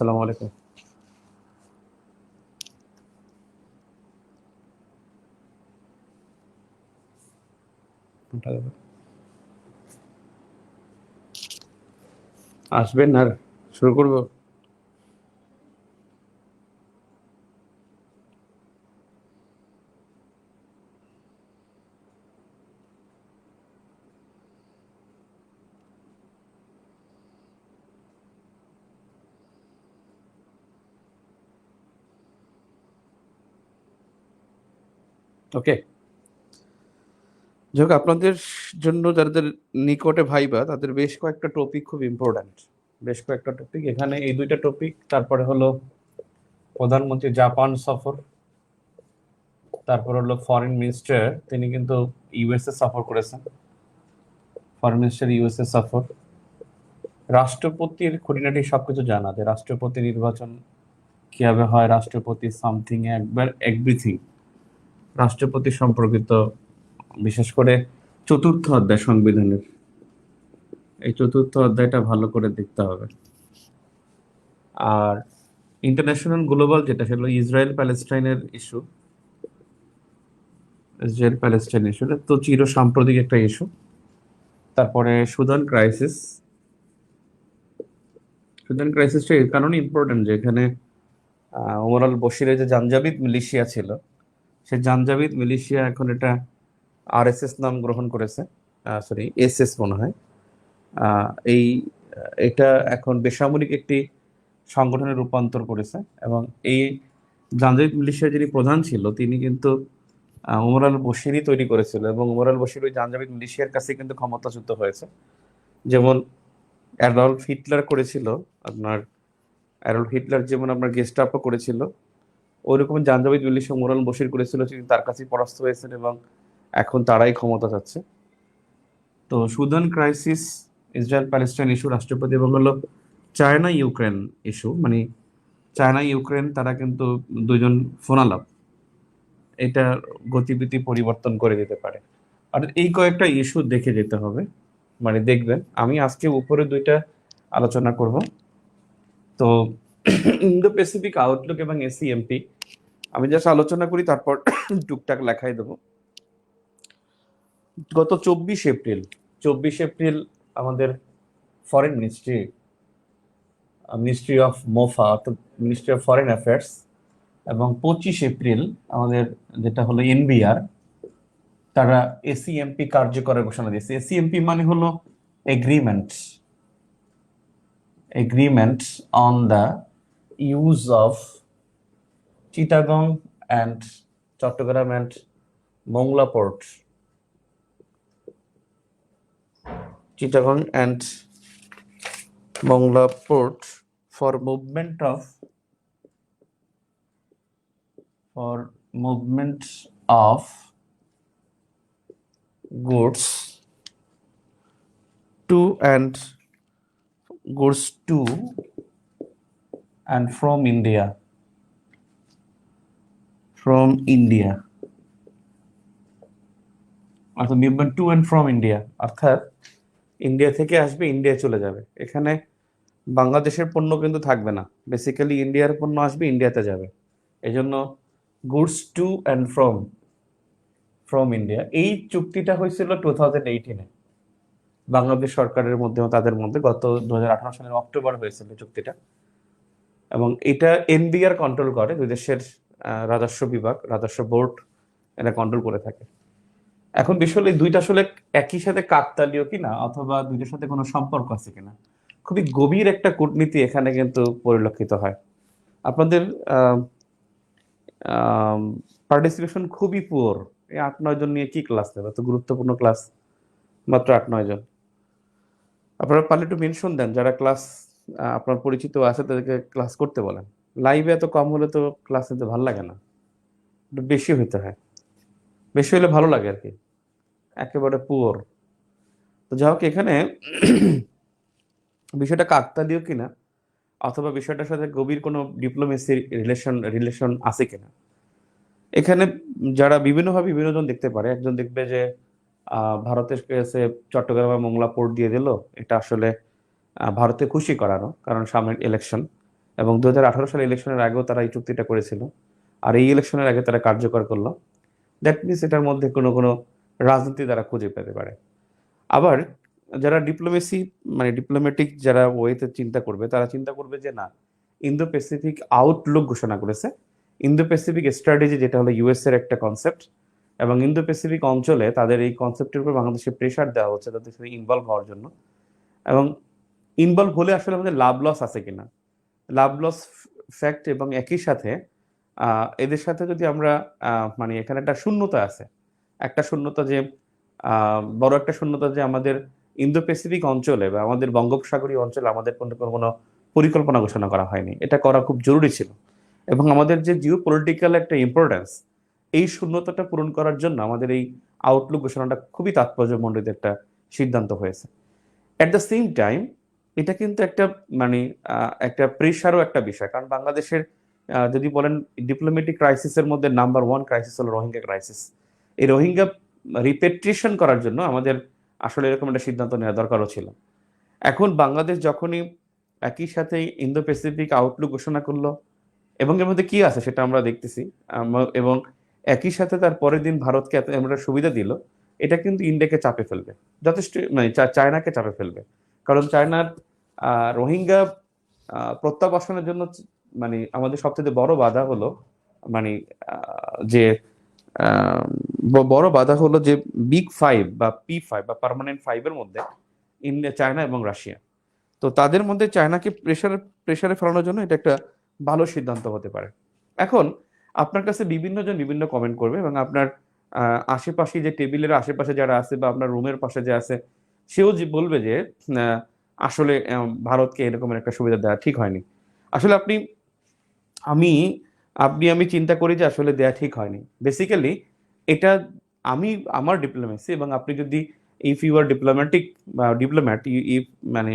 আসসালামু আলাইকুম। আসবেন আর শুরু করব। ওকে, যাক আপনাদের জন্য যাদের নিকটে ভাইবা তাদের বেশ কয়েকটা টপিক খুব ইম্পর্ট্যান্ট। বেশ কয়েকটা টপিক এখানে, এই দুইটা টপিক, তারপরে হলো প্রধানমন্ত্রী জাপান সফর, তারপর হলো ফরেন মিনিস্টার, তিনি কিন্তু ইউএসএ সফর করেছেন। ফরেন মিনিস্টার ইউএসএ সফর, রাষ্ট্রপতির খুঁটিনাটি সবকিছু জানা, যে রাষ্ট্রপতি নির্বাচন কিভাবে হয়, রাষ্ট্রপতি সামথিং একবার এভরিথিং রাষ্ট্রপতি সম্পর্কিত, বিশেষ করে চতুর্থ অধ্যায় সংবিধানের, এই চতুর্থ অধ্যায়টা ভালো করে দেখতে হবে। আর ইন্টারন্যাশনাল গ্লোবাল যেটা, সেটা হলো ইসরায়েল প্যালেস্টাইনের ইস্যু। ইসরায়েল প্যালেস্টাইন ইস্যু তো চির সাম্প্রতিক একটা ইস্যু। তারপরে সুদান ক্রাইসিস। সুদান ক্রাইসিসটা এই কারণে ইম্পর্টেন্ট যে এখানে ওমর আল বশিরের যে জাঞ্জাবিদ মিলিশিয়া ছিল, সেই জাঞ্জাবিদ মিলিশিয়া এখন এটা আরএসএস নাম গ্রহণ করেছে। সরি, এসএস মনে হয়। এই এটা এখন বেসামরিক একটি সংগঠনে রূপান্তর করেছে। এবং এই জাঞ্জাবিদ মিলিশিয়ার যিনি প্রধান ছিল, তিনি কিন্তু ওমর আল বশিরই তৈরি করেছিল, এবং ওমর আল বশির ওই জাঞ্জাবিদ মিলিশিয়ার কাছে কিন্তু ক্ষমতাচ্যুত হয়েছে। যেমন অ্যাডলফ হিটলার করেছিল, আপনার অ্যাডলফ হিটলার যেমন আপনার গেস্টাপো করেছিল, ওইরকম জাঞ্জাবিদ মিলিশিয়া ওমর আল বশির করেছিল, তিনি তার কাছেই পরাস্ত হয়েছেন এবং এখন তারাই ক্ষমতা চাচ্ছে। তো Sudan crisis, Israel Palestine issue, রাষ্ট্রপতি, এবং হলো চায়না ইউক্রেন ইস্যু, মানে চায়না ইউক্রেন তারা কিন্তু দুজন ফোনালাপ, এটা গতিবিধি পরিবর্তন করে দিতে পারে। আর এই কয়েকটা ইস্যু দেখে যেতে হবে, মানে দেখবেন আমি আজকে উপরে দুইটা আলোচনা করব। তো ইন্দো প্যাসিফিক আউটলুক এবং এসিএমপি আমি জাস্ট আলোচনা করি, তারপর টুকটাক লেখাই দেবো। গত 24 এপ্রিল আমাদের ফরেন মিনিস্ট্রি অফ মোফা, অর্থাৎ মিনিস্ট্রি অফ ফরেন অ্যাফেয়ার্স, এবং 25 এপ্রিল আমাদের যেটা হলো এনবিআর, তারা এসিএমপি কার্যকরের ঘোষণা দিয়েছে। এসিএমপি মানে হলো agreement agreement on the use of Chittagong and Chattogram and Mongla port, Chittagong and Mongla port for movement of for movement of goods to and goods to and from India, অর্থাৎ movement to and from India, অর্থাৎ India থেকে আসবে, India চলে যাবে। এখানে বাংলাদেশের পণ্য কিন্তু থাকবে না, বেসিক্যালি ইন্ডিয়ার পণ্য আসবে, ইন্ডিয়াতে যাবে। এই জন্য goods to and from from India. এই চুক্তিটা হয়েছিল 2018-এ বাংলাদেশ সরকারের মধ্যে, তাদের মধ্যে গত 2018 সালের অক্টোবর হয়েছিল চুক্তিটা। এবং এটা এনবিআর কন্ট্রোল করে, দুই দেশের রাজস্ব বিভাগ, রাজস্ব বোর্ড এটা কন্ট্রোল করে থাকে। এখন বিষয় হলো এই দুইটা আসলে একই সাথে কাকতালীয় কিনা, অথবা দুইটার সাথে কোনো সম্পর্ক আছে কিনা। খুবই গভীর একটা কূটনীতি এখানে কিন্তু পরিলক্ষিত হয়। আপনাদের পার্টিসিপেশন খুবই পুয়ার। এই 8-9 জন নিয়ে কি ক্লাস নেবে? তো গুরুত্বপূর্ণ ক্লাস, মাত্র 8-9 জন। আপনারা পারলে একটু মেনশন দেন, যারা ক্লাস আপনার পরিচিত আছে তাদেরকে ক্লাস করতে বলেন। লাইভে এত কম হলে তো ক্লাস নিতে ভালো লাগে না, একটু বেশি হইতে হয়, বেশি হলে ভালো লাগে আর কি। একেবারে পুয়ার। তো যাই হোক, এখানে বিষয়টা কাকতালীয় কিনা, অথবা বিষয়টার সাথে গভীর কোনো ডিপ্লোমেসি রিলেশন আছে কিনা, এখানে যারা বিভিন্নভাবে বিভিন্ন জন দেখতে পারে। একজন দেখবে যে ভারতের কাছে চট্টগ্রামে মোংলা পোর্ট দিয়ে দিল, এটা আসলে ভারতে খুশি করানো, কারণ সামনে ইলেকশন। এবং 2018 সালে ইলেকশনের আগেও তারা এই চুক্তিটা করেছিল, আর এই ইলেকশনের আগে তারা কার্যকর করলো। দ্যাট মিনস এটার মধ্যে কোনো কোনো রাজনীতি তারা খুঁজে পেতে পারে। আবার যারা ডিপ্লোমেসি মানে ডিপ্লোম্যাটিক যারা ওয়েতে চিন্তা করবে, তারা চিন্তা করবে যে না, ইন্দো প্যাসিফিক আউটলুক ঘোষণা করেছে, ইন্দো প্যাসিফিক স্ট্র্যাটেজি যেটা হলো ইউএস এর একটা কনসেপ্ট, এবং ইন্দো প্যাসিফিক অঞ্চলে তাদের এই কনসেপ্টের উপর বাংলাদেশে প্রেশার দেওয়া হচ্ছে তাদের সাথে ইনভলভ হওয়ার জন্য। এবং ইনভলভ হলে আসলে আমাদের লাভ লস আছে কিনা, লাভ লস ফ্যাক্ট, এবং একই সাথে এদের সাথে যদি আমরা মানে এখানে একটা শূন্যতা আছে, একটা শূন্যতা যে বড় একটা শূন্যতা যে আমাদের ইন্দো প্যাসিফিক অঞ্চলে বা আমাদের বঙ্গোপসাগরীয় অঞ্চলে আমাদের কোনো কোনো পরিকল্পনা ঘোষণা করা হয়নি। এটা করা খুব জরুরি ছিল, এবং আমাদের যে জিও পলিটিক্যাল একটা ইম্পর্টেন্স, এই শূন্যতাটা পূরণ করার জন্য আমাদের এই আউটলুক ঘোষণাটা খুবই তাৎপর্যমণ্ডিত একটা সিদ্ধান্ত হয়েছে। অ্যাট দ্য সেম টাইম এটা কিন্তু একটা মানে একটা প্রেশারও একটা বিষয়, কারণ বাংলাদেশের যদি বলেন ডিপ্লোম্যাটিক ক্রাইসিসের মধ্যে নাম্বার ওয়ান ক্রাইসিস হলো রোহিঙ্গা ক্রাইসিস। এই রোহিঙ্গা রিপেট্রিয়েশন করার জন্য আমাদের আসলে এরকম একটা সিদ্ধান্ত নেওয়া দরকারও ছিল। এখন বাংলাদেশ যখনই একই সাথে ইন্দো প্যাসিফিক আউটলুক ঘোষণা করলো, এবং এর মধ্যে কি আছে সেটা আমরা দেখতেছি, এবং একই সাথে তার পরের দিন ভারতকে এত আমরা সুবিধা দিল, এটা কিন্তু ইন্ডিয়াকে চাপে ফেলবে যথেষ্ট, মানে চায়নাকে চাপে ফেলবে। কারণ চায়নার রোহিঙ্গা প্রত্যাবাসনের জন্য মানে আমাদের সবচেয়ে বড় বাধা হলো মানে যে বড় বাধা হলো যে বিগ ফাইভ বা P5 বা পার্মানেন্ট ফাইভের মধ্যে ইন্ডিয়া, চায়না এবং রাশিয়া। তো তাদের মধ্যে চায়নাকে প্রেসারে ফেলানোর জন্য এটা একটা ভালো সিদ্ধান্ত হতে পারে। এখন আপনার কাছে বিভিন্ন জন বিভিন্ন কমেন্ট করবে, এবং আপনার আশেপাশে যে টেবিলের আশেপাশে যারা আছে বা আপনার রুমের পাশে যে আছে, সেও যে বলবে যে আহ, আসলে ভারতকে এরকমের একটা সুবিধা দেওয়া ঠিক হয়নি। আসলে আমি আমি চিন্তা করি যে আসলে দেয়া ঠিক হয়নি। বেসিক্যালি এটা আমি আমার ডিপ্লোমেসি, এবং আপনি যদি ইফ ইউ আর ডিপ্লোম্যাটিক বা ডিপ্লোম্যাট, ইফ মানে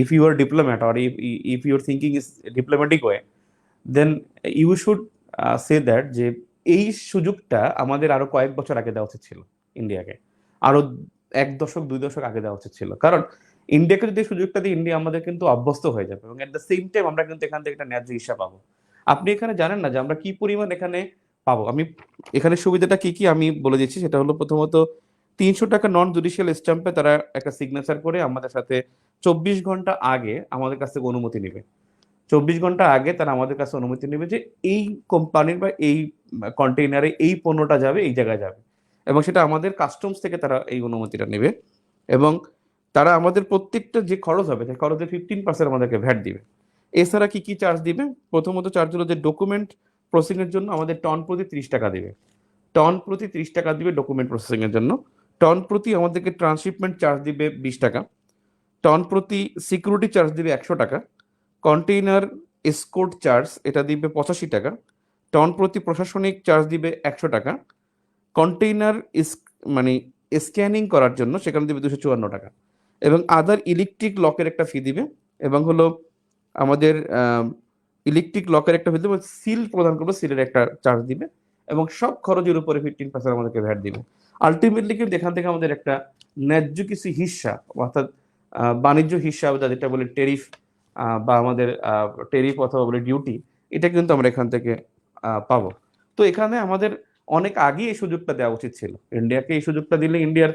if you are diplomat or if your thinking is diplomatic way, then you should say that যে এই সুযোগটা আমাদের আরো কয়েক বছর আগে দেওয়া উচিত ছিল ইন্ডিয়াকে, আরো 1 দশক 2 দশক আগে দেওয়া উচিত ছিল। কারণ ইন্ডিয়াকে যদি এই সুযোগটা দিই, ইন্ডিয়া আমাদের কিন্তু অভ্যস্ত হয়ে যাবে, এবং এট দ্য সেম টাইম আমরা কিন্তু এখান থেকে একটা ন্যায্য হিসাব পাবো। আপনি এখানে জানেন না যে আমরা কি পরিমাণ এখানে পাবো। আমি এখানে সুবিধাটা কি কি আমি বলে দিচ্ছি। সেটা হলো প্রথমত 300 টাকা নন জুডিশিয়াল স্ট্যাম্পে তারা একটা সিগনেচার করে আমাদের সাথে 24 ঘন্টা আগে আমাদের কাছ থেকে অনুমতি নেবে। 24 ঘন্টা আগে তারা আমাদের কাছে অনুমতি নেবে যে এই কোম্পানির বা এই কন্টেইনারে এই পণ্যটা যাবে, এই জায়গায় যাবে, এবং সেটা আমাদের কাস্টমস থেকে তারা এই অনুমতিটা নেবে। এবং তারা আমাদের প্রত্যেকটা যে খরচ হবে সেই খরচের 15% আমাদেরকে ভ্যাট দিবে। এছাড়া কি কি চার্জ দিবে? প্রথমত চার্জ হলো যে ডকুমেন্ট প্রসেসিং এর জন্য আমাদের টন প্রতি 30 টাকা দিবে। টন প্রতি 30 টাকা দিবে ডকুমেন্ট প্রসেসিং এর জন্য। টন প্রতি আমাদেরকে ট্রান্সশিপমেন্ট চার্জ দিবে 20 টাকা। টন প্রতি সিকিউরিটি চার্জ দিবে 100 টাকা। কন্টেইনার এসকোর্ট চার্জ এটা দিবে 85 টাকা। টন প্রতি প্রশাসনিক চার্জ দিবে 100 টাকা। কন্টেইনার মানে স্ক্যানিং করার জন্য সেখানে দিবে 254 টাকা। এবং আদার ইলেকট্রিক লকের একটা ফি দিবে, এবং হলো আমাদের ইলেকট্রিক লকের একটা ফি দিবে, সিল প্রদান করবে, সিলের একটা চার্জ দিবে, এবং সব খরচের উপরে 15% আমাদেরকে ভ্যাট দিবে। আলটিমেটলি কিন্তু এখান থেকে আমাদের একটা ন্যায্য কিছু হিস্সা, অর্থাৎ বাণিজ্য হিস্সা যেটা বলে টেরিফ, বা আমাদের টেরিফ অথবা বলে ডিউটি, এটা কিন্তু আমরা এখান থেকে পাবো। তো এখানে আমাদের অনেক আগে এই সুযোগটা দেওয়া উচিত ছিল ইন্ডিয়াকে। এই সুযোগটা দিলে ইন্ডিয়ার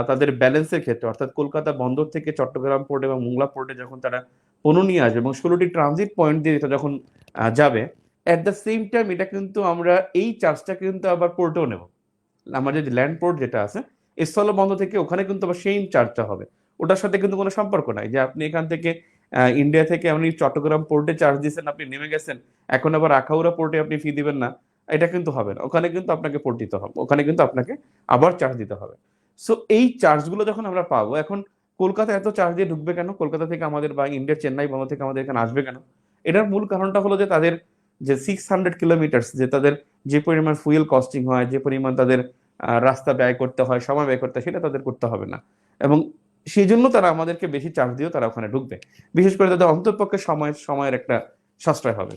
তাদের ব্যালেন্সের ক্ষেত্রে, অর্থাৎ কলকাতা বন্দর থেকে চট্টগ্রাম পোর্ট এবং মোংলা পোর্টে যখন তারা পণ্য নিয়ে আসবে, এবং 16টি ট্রানজিট পয়েন্ট দিয়ে এটা যখন যাবে, অ্যাট দ্য সেম টাইম এটা কিন্তু আমরা এই চার্জটা কিন্তু আবার পোর্টেও নেব। আমাদের যে ল্যান্ড পোর্ট যেটা আছে, স্থল বন্দর থেকে ওখানে কিন্তু আবার সেম চার্জটা হবে। ওটার সাথে কিন্তু কোনো সম্পর্ক নাই যে আপনি এখান থেকে ইন্ডিয়া থেকে আপনি চট্টগ্রাম পোর্টে চার্জ দিয়েছেন, আপনি নেমে গেছেন, এখন আবার আখাউড়া পোর্টে আপনি ফি দিবেন না, এটা কিন্তু হবে না। ওখানে কিন্তু আপনাকে পোর্ট দিতে হবে, ওখানে কিন্তু আপনাকে আবার চার্জ দিতে হবে। সো এই চার্জগুলো যখন আমরা পাবো, এখন কলকাতা এত চার্জ দিয়ে ঢুকবে কেন? কলকাতা থেকে আমাদের বা ইন্ডিয়ার চেন্নাই বন্দর থেকে আমাদের এখানে আসবে কেন? এটার মূল কারণটা হলো যে তাদের যে 600 কিলোমিটার, যে তাদের যে পরিমাণ ফুয়েল কস্টিং হয়, যে পরিমাণ তাদের রাস্তা ব্যয় করতে হয়, সময় ব্যয় করতে হয়, সেটা তাদের করতে হবে না। এবং সেই জন্য তারা আমাদেরকে বেশি চার্জ দিয়েও তারা ওখানে ঢুকবে। বিশেষ করে তাদের অন্ততপক্ষে সময়ের একটা সাশ্রয় হবে।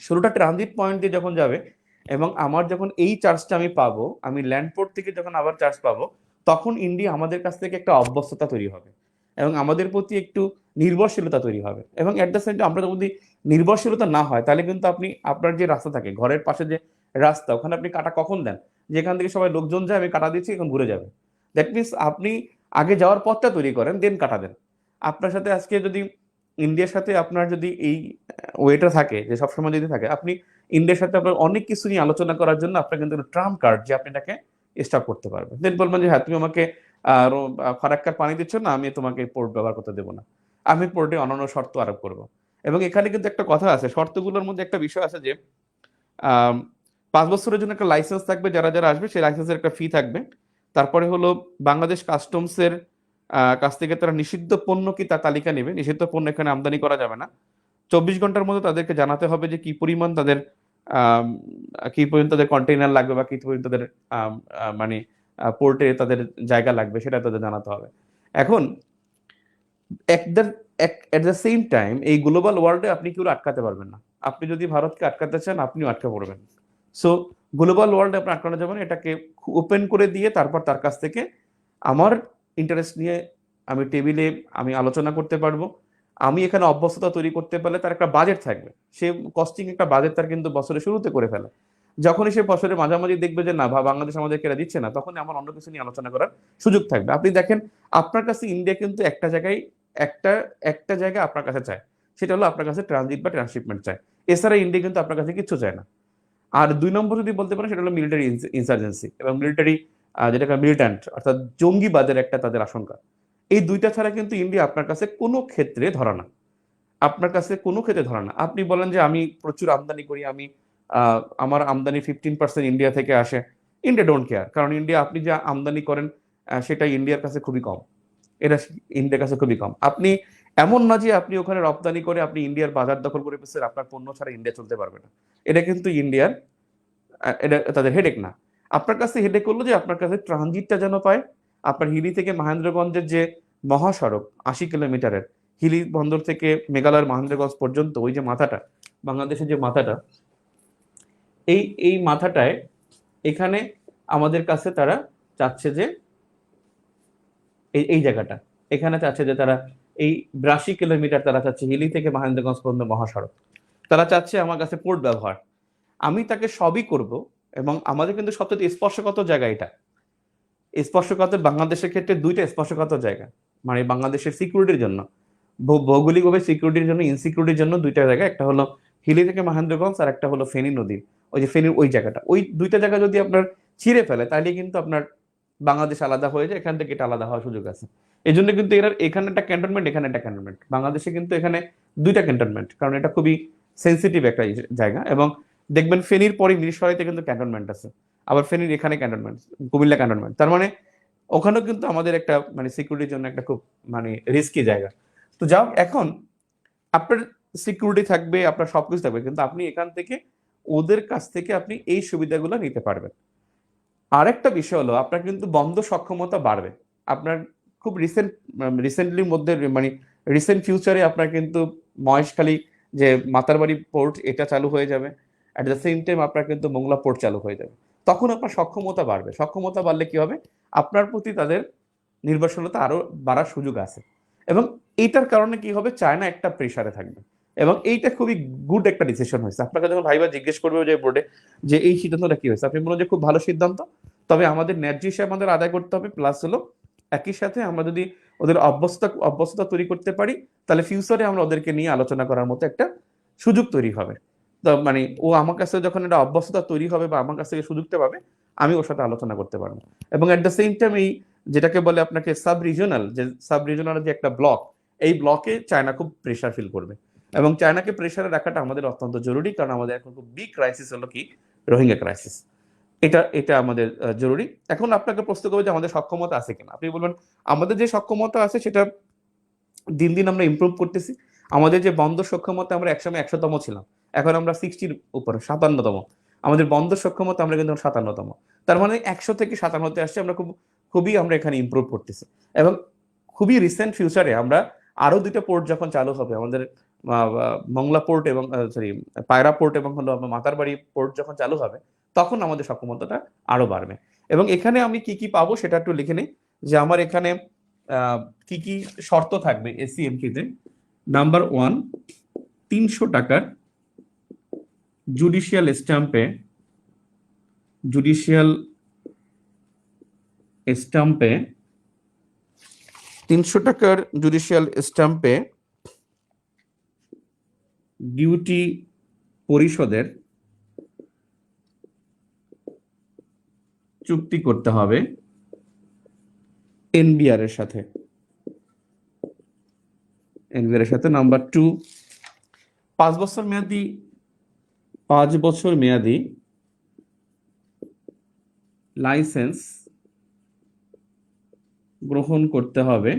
16টা ট্রানজিট পয়েন্ট দিয়ে যখন যাবে, এবং আমার যখন এই চার্জটা আমি পাবো, আমি ল্যান্ডপোর্ট থেকে যখন আবার চার্জ পাবো, তখন ইন্ডিয়া আমাদের কাছ থেকে একটা অভ্যস্ততা তৈরি হবে। এবং আমাদের প্রতি একটু নির্ভরশীলতা তৈরি হবে। এবং অ্যাট দ্য সেম টাইম আমরা যদি নির্ভরশীলতা না হয়, তাহলে কিন্তু আপনি আপনার যে রাস্তা থাকে, ঘরের পাশে যে রাস্তা, ওখানে আপনি কাটা কখন দেন? যেখান থেকে সবাই লোকজন যায়, আমি কাটা দিচ্ছি, এখন ঘুরে যাবে। দ্যাট মিনস আপনি আগে যাওয়ার পথটা তৈরি করেন, দেন কাটা দেন। আপনার সাথে আজকে যদি ইন্ডিয়ার সাথে আপনার যদি এই ওয়েটা থাকে, যে সবসময় যদি থাকে, আপনি ইন্ডিয়ার সাথে আপনার অনেক কিছু নিয়ে আলোচনা করার জন্য আপনার কিন্তু ট্রাম্প কার্ড, যে আপনি এটাকে স্টপ করতে পারবেন। দেন বলবেন যে হ্যাঁ, তুমি আমাকে ফারাক্কার পানি দিচ্ছ না, আমি তোমাকে পোর্ট ব্যবহার করতে দেবো না, আমি পোর্টে অন্যান্য শর্ত আরোপ করব। এবং এখানে কিন্তু একটা কথা আছে, শর্তগুলোর মধ্যে একটা বিষয় আছে যে আম, 5 বছরের জন্য একটা লাইসেন্স থাকবে, যারা যারা আসবে সেই লাইসেন্সের একটা ফি থাকবে। তারপরে হলো বাংলাদেশ কাস্টমসের কাছ থেকে তারা নিষিদ্ধ পণ্য কি তার তালিকা নেবে, নিষিদ্ধ পণ্য এখানে আমদানি করা যাবে না। 24 ঘন্টার মধ্যে তাদেরকে জানাতে হবে যে কি পরিমাণ তাদের আম, কি পরিমাণ তাদের কন্টেইনার লাগবে, বা কি পরিমাণ তাদের মানে পোর্টে তাদের জায়গা লাগবে, সেটা তাদের জানাতে হবে। এখন এট দ্য সেম টাইম এই গ্লোবাল ওয়ার্ল্ডে আপনি কেউ আটকাতে পারবেন না। আপনি যদি ভারতকে আটকাতে চান, আপনিও আটকা পড়বেন। সো গ্লোবাল ওয়ার্ল্ডে আপনি আটকানো যাবে না, এটাকে ওপেন করে দিয়ে তারপর তার কাছ থেকে আমার ইন্টারেস্ট নিয়ে আমি টেবিলে আমি আলোচনা করতে পারবো। আমি এখানে অভ্যস্ততা তৈরি করতে পারলে তার একটা বাজেট থাকবে, সে কস্টিং একটা বাজেট তার কিন্তু বছরের শুরুতে করে ফেলে। যখনই সে বছরের মাঝামাঝি দেখবে যে না বাংলাদেশ আমাদেরকে এরা দিচ্ছে না, তখন আমার অন্য কিছু নিয়ে আলোচনা করার সুযোগ থাকবে। আপনি দেখেন, আপনার কাছে ইন্ডিয়া কিন্তু একটা জায়গায় একটা একটা জায়গা আপনার কাছে চায়, সেটা হলো আপনার কাছে ট্রানজিট বা ট্রান্সশিপমেন্ট চায়। এছাড়া ইন্ডিয়া কিন্তু আপনার কাছে কিচ্ছু চায় না। আর 2 নম্বর যদি বলতে পারেন, সেটা হলো মিলিটারি ইনসার্জেন্সি এবং মিলিটারি, যেটাকে মিলিট্যান্ট অর্থাৎ জঙ্গিবাদের একটা তাদের আশঙ্কা। এই দুইটা ছাড়া কিন্তু ইন্ডিয়া আপনার কাছে কোনো ক্ষেত্রে ধরা না, আপনার কাছে কোনো ক্ষেত্রে ধরা না। আপনি বলেন যে আমি প্রচুর আমদানি করি, আমি আমার আমদানি 15% ইন্ডিয়া থেকে আসে, ইন্ডিয়া ডোন্ট কেয়ার, কারণ ইন্ডিয়া আপনি যা আমদানি করেন সেটা ইন্ডিয়ার কাছে খুবই কম। এটা ইন্ডিয়ার কাছে খুবই কম। আপনি এমন না যে আপনি ওখানে রপ্তানি করে আপনি ইন্ডিয়ার বাজার দখল করে ফেলছেন, আপনার পণ্য ছাড়া ইন্ডিয়া চলতে পারবে না। এটা কিন্তু ইন্ডিয়ার এটা তাদের হেডেক না। আপনার কাছে হেডেক হলো যে আপনার কাছে ট্রানজিটটা যেন পায়। আপনার হিলি থেকে মহেন্দ্রগঞ্জের যে মহাসড়ক 80 কিলোমিটারের, হিলি বন্দর থেকে মেঘালয়ের মহেন্দ্রগঞ্জ পর্যন্ত, ওই যে মাথাটা, বাংলাদেশের যে মাথাটা, এই এই মাথাটায় এখানে আমাদের কাছে তারা চাচ্ছে যে এই এই জায়গাটা, এখানে চাচ্ছে যে তারা এই 82 কিলোমিটার তারা চাচ্ছে হিলি থেকে মহেন্দ্রগঞ্জ পর্যন্ত মহাসড়ক, তারা চাচ্ছে আমার কাছে পোর্ট ব্যবহার। আমি তাকে সবই করব। এবং আমাদের কিন্তু সবচেয়ে স্পর্শকাতর জায়গা এটা, স্পর্শকাতর বাংলাদেশের ক্ষেত্রে দুইটা স্পর্শকাতর জায়গা, মানে বাংলাদেশের সিকিউরিটির জন্য, ভৌগোলিকভাবে সিকিউরিটির জন্য, ইনসিকিউরিটির জন্য দুইটা জায়গা, একটা হলো হিলি থেকে মহেন্দ্রগঞ্জ, আর একটা হলো ফেনী নদীর ওই যে ফেনীর ওই জায়গাটা। ওই দুইটা জায়গা যদি আপনার ছিঁড়ে ফেলে, তাহলে কিন্তু আপনার বাংলাদেশ আলাদা হয়ে যায়, এখান থেকে এটা আলাদা হওয়ার সুযোগ আছে। এই জন্য কিন্তু এরা এখানে একটা ক্যান্টনমেন্ট, এখানে একটা ক্যান্টনমেন্ট, বাংলাদেশে কিন্তু এখানে দুইটা ক্যান্টনমেন্ট, কারণ এটা খুবই সেন্সিটিভ একটা জায়গা। এবং দেখবেন ফেনীর পরে মিরসরাইতে কিন্তু ক্যান্টনমেন্ট আছে, আবার ফেনীর এখানে ক্যান্টনমেন্ট, কুমিল্লা ক্যান্টনমেন্ট। তার মানে ওখানেও কিন্তু আমাদের একটা মানে সিকিউরিটির জন্য একটা খুব মানে রিস্কি জায়গা। তো যাও, এখন আপনার সিকিউরিটি থাকবে, আপনার সবকিছু থাকবে, কিন্তু আপনি এখান থেকে ওদের কাছ থেকে আপনি এই সুবিধাগুলো নিতে পারবেন। আরেকটা বিষয় হলো আপনার কিন্তু বন্ধ সক্ষমতা বাড়বে। আপনার খুব রিসেন্টলির মধ্যে মানে রিসেন্ট ফিউচারে আপনার কিন্তু মহেশখালী যে মাতারবাড়ি পোর্ট, এটা চালু হয়ে যাবে। অ্যাট দ্য সেম টাইম আপনার কিন্তু মোংলা পোর্ট চালু হয়ে যাবে। তখন আপনার সক্ষমতা বাড়বে, সক্ষমতা বাড়লে কি হবে, আপনার প্রতি তাদের নির্ভরশীলতা আরো বাড়ার সুযোগ আছে। এবং এইটার কারণে কি হবে, চায়না একটা প্রেসারে থাকবে। এবং এইটা খুবই গুড একটা ডিসিশন হয়েছে। আপনাকে যখন ভাইবা জিজ্ঞেস করবে যে বোর্ডে যে এই সিদ্ধান্তটা কি হয়েছে, আপনি বলুন যে খুব ভালো সিদ্ধান্ত, তবে আমাদের ন্যায্য হিসেবে আমাদের আদায় করতে হবে, প্লাস হলো একই সাথে আমরা যদি ওদের অভ্যস্ততা তৈরি করতে পারি, তাহলে ফিউচারে আমরা ওদেরকে নিয়ে আলোচনা করার মতো একটা সুযোগ তৈরি হবে। তো মানে ও আমার কাছে যখন একটা অভ্যস্ততা তৈরি হবে বা আমার কাছ থেকে সুযোগটা পাবে, আমি ওর সাথে আলোচনা করতে পারবো। এবং এট দ্য সেম টাইম এই যেটাকে বলে আপনাকে সাব রিজনাল যে একটা ব্লক, এই ব্লকে চায়না খুব প্রেশার ফিল করবে। এবং চায়নাকে প্রেশারে রাখাটা আমাদের অত্যন্ত জরুরি, কারণ আমাদের এখন খুব বিগ ক্রাইসিস হলো কি, রোহিঙ্গা ক্রাইসিস। এটা এটা আমাদের জরুরি। এখন আপনাকে প্রশ্ন করবে যে আমাদের সক্ষমতা আছে কিনা, আপনি বলবেন আমাদের যে সক্ষমতা আছে সেটা দিন দিন আমরা ইমপ্রুভ করতেছি। আমাদের যে বন্দর সক্ষমতা, আমরা একসময় 100তম ছিলাম, এখন আমরা 60-র উপরে 57তম। আমাদের বন্দর সক্ষমতা আমরা কিন্তু 57তম। তার মানে 100 থেকে 57তে আসছে, আমরা খুবই আমরা এখানে ইমপ্রুভ করতেছি। এবং খুবই রিসেন্ট ফিউচারে আমরা আরো দুইটা পোর্ট যখন চালু হবে, আমাদের মংলা পোর্ট এবং সরি পায়রা পোর্ট এবং হলো মাতারবাড়ি পোর্ট যখন চালু হবে, তখন আমাদের সক্ষমতাটা আরো বাড়বে। এবং এখানে আমি কি কি পাবো সেটা একটু লিখে নিই, যে আমার এখানে কি কি শর্ত থাকবে এসিএমপিতে? নাম্বার 1, 300 টাকার জুডিশিয়াল স্ট্যাম্পে জুডিশিয়াল স্ট্যাম্পে 300 টাকার জুডিশিয়াল স্ট্যাম্পে ডিউটি পরিশোধের চুক্তি করতে হবে এনবিআর এর সাথে। নাম্বার 2, 5 বছর মেয়াদি লাইসেন্স গ্রহণ করতে হবে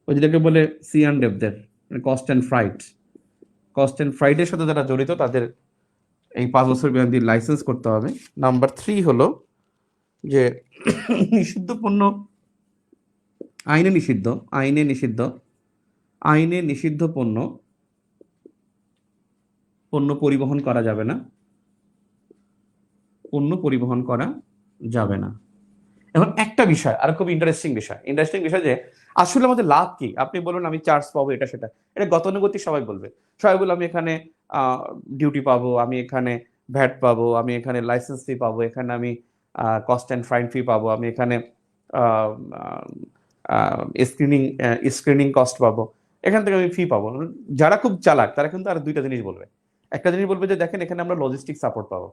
ওই যেটাকে বলে C&Fদের, কস্ট অ্যান্ড ফ্রাইটের সাথে যারা জড়িত তাদের এই 5 বছর মেয়াদি লাইসেন্স করতে হবে। নাম্বার 3 হলো যে নিষিদ্ধ পণ্য, আইনে নিষিদ্ধ পণ্য পরিবহন করা যাবে না। এখন একটা বিষয়, আর খুব ইন্টারেস্টিং বিষয় যে আসলে আমাদের লাভ কি? আপনি বলবেন আমি চার্জ পাবো, এটা সেটা, এটা গতানুগতিক সবাই বলবে আমি এখানে ডিউটি পাবো, আমি এখানে ভ্যাট পাবো, আমি এখানে লাইসেন্স ফি পাবো, এখানে আমি কস্ট অ্যান্ড ফাইন ফি পাবো, আমি এখানে স্ক্রিনিং কস্ট পাবো, এখান থেকে আমি ফি পাবো। যারা খুব চালাক তারা কিন্তু আর দুইটা জিনিস বলবে। একটা জিনিস বলবে যে দেখেন এখানে আমরা লজিস্টিক সাপোর্ট পাবো।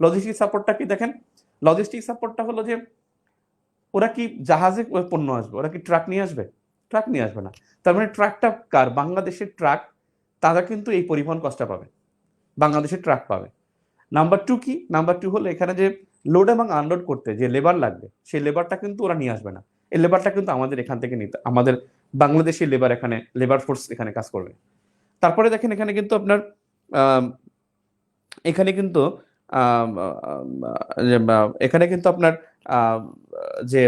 লজিস্টিক সাপোর্টটা কি? দেখেন লজিস্টিক সাপোর্টটা হলো যে ওরা কি জাহাজে পণ্য আসবে, ওরা কি ট্রাক নিয়ে আসবে? ট্রাক নিয়ে আসবে না। তার মানে ট্রাকটা কার? বাংলাদেশের ট্রাক, তারা কিন্তু এই পরিবহন কষ্টটা পাবে, বাংলাদেশের ট্রাক পাবে। নাম্বার 2 কি? নাম্বার 2 হলো এখানে যে লোড এবং আনলোড করতে যে লেবার লাগবে, সেই লেবারটা কিন্তু ওরা নিয়ে আসবে না। এই লেবারটা কিন্তু আমাদের এখান থেকে নিতে, আমাদের বাংলাদেশি লেবার ফোর্স এখানে কাজ করবে। তারপরে দেখেন এখানে কিন্তু আপনার আপনার যে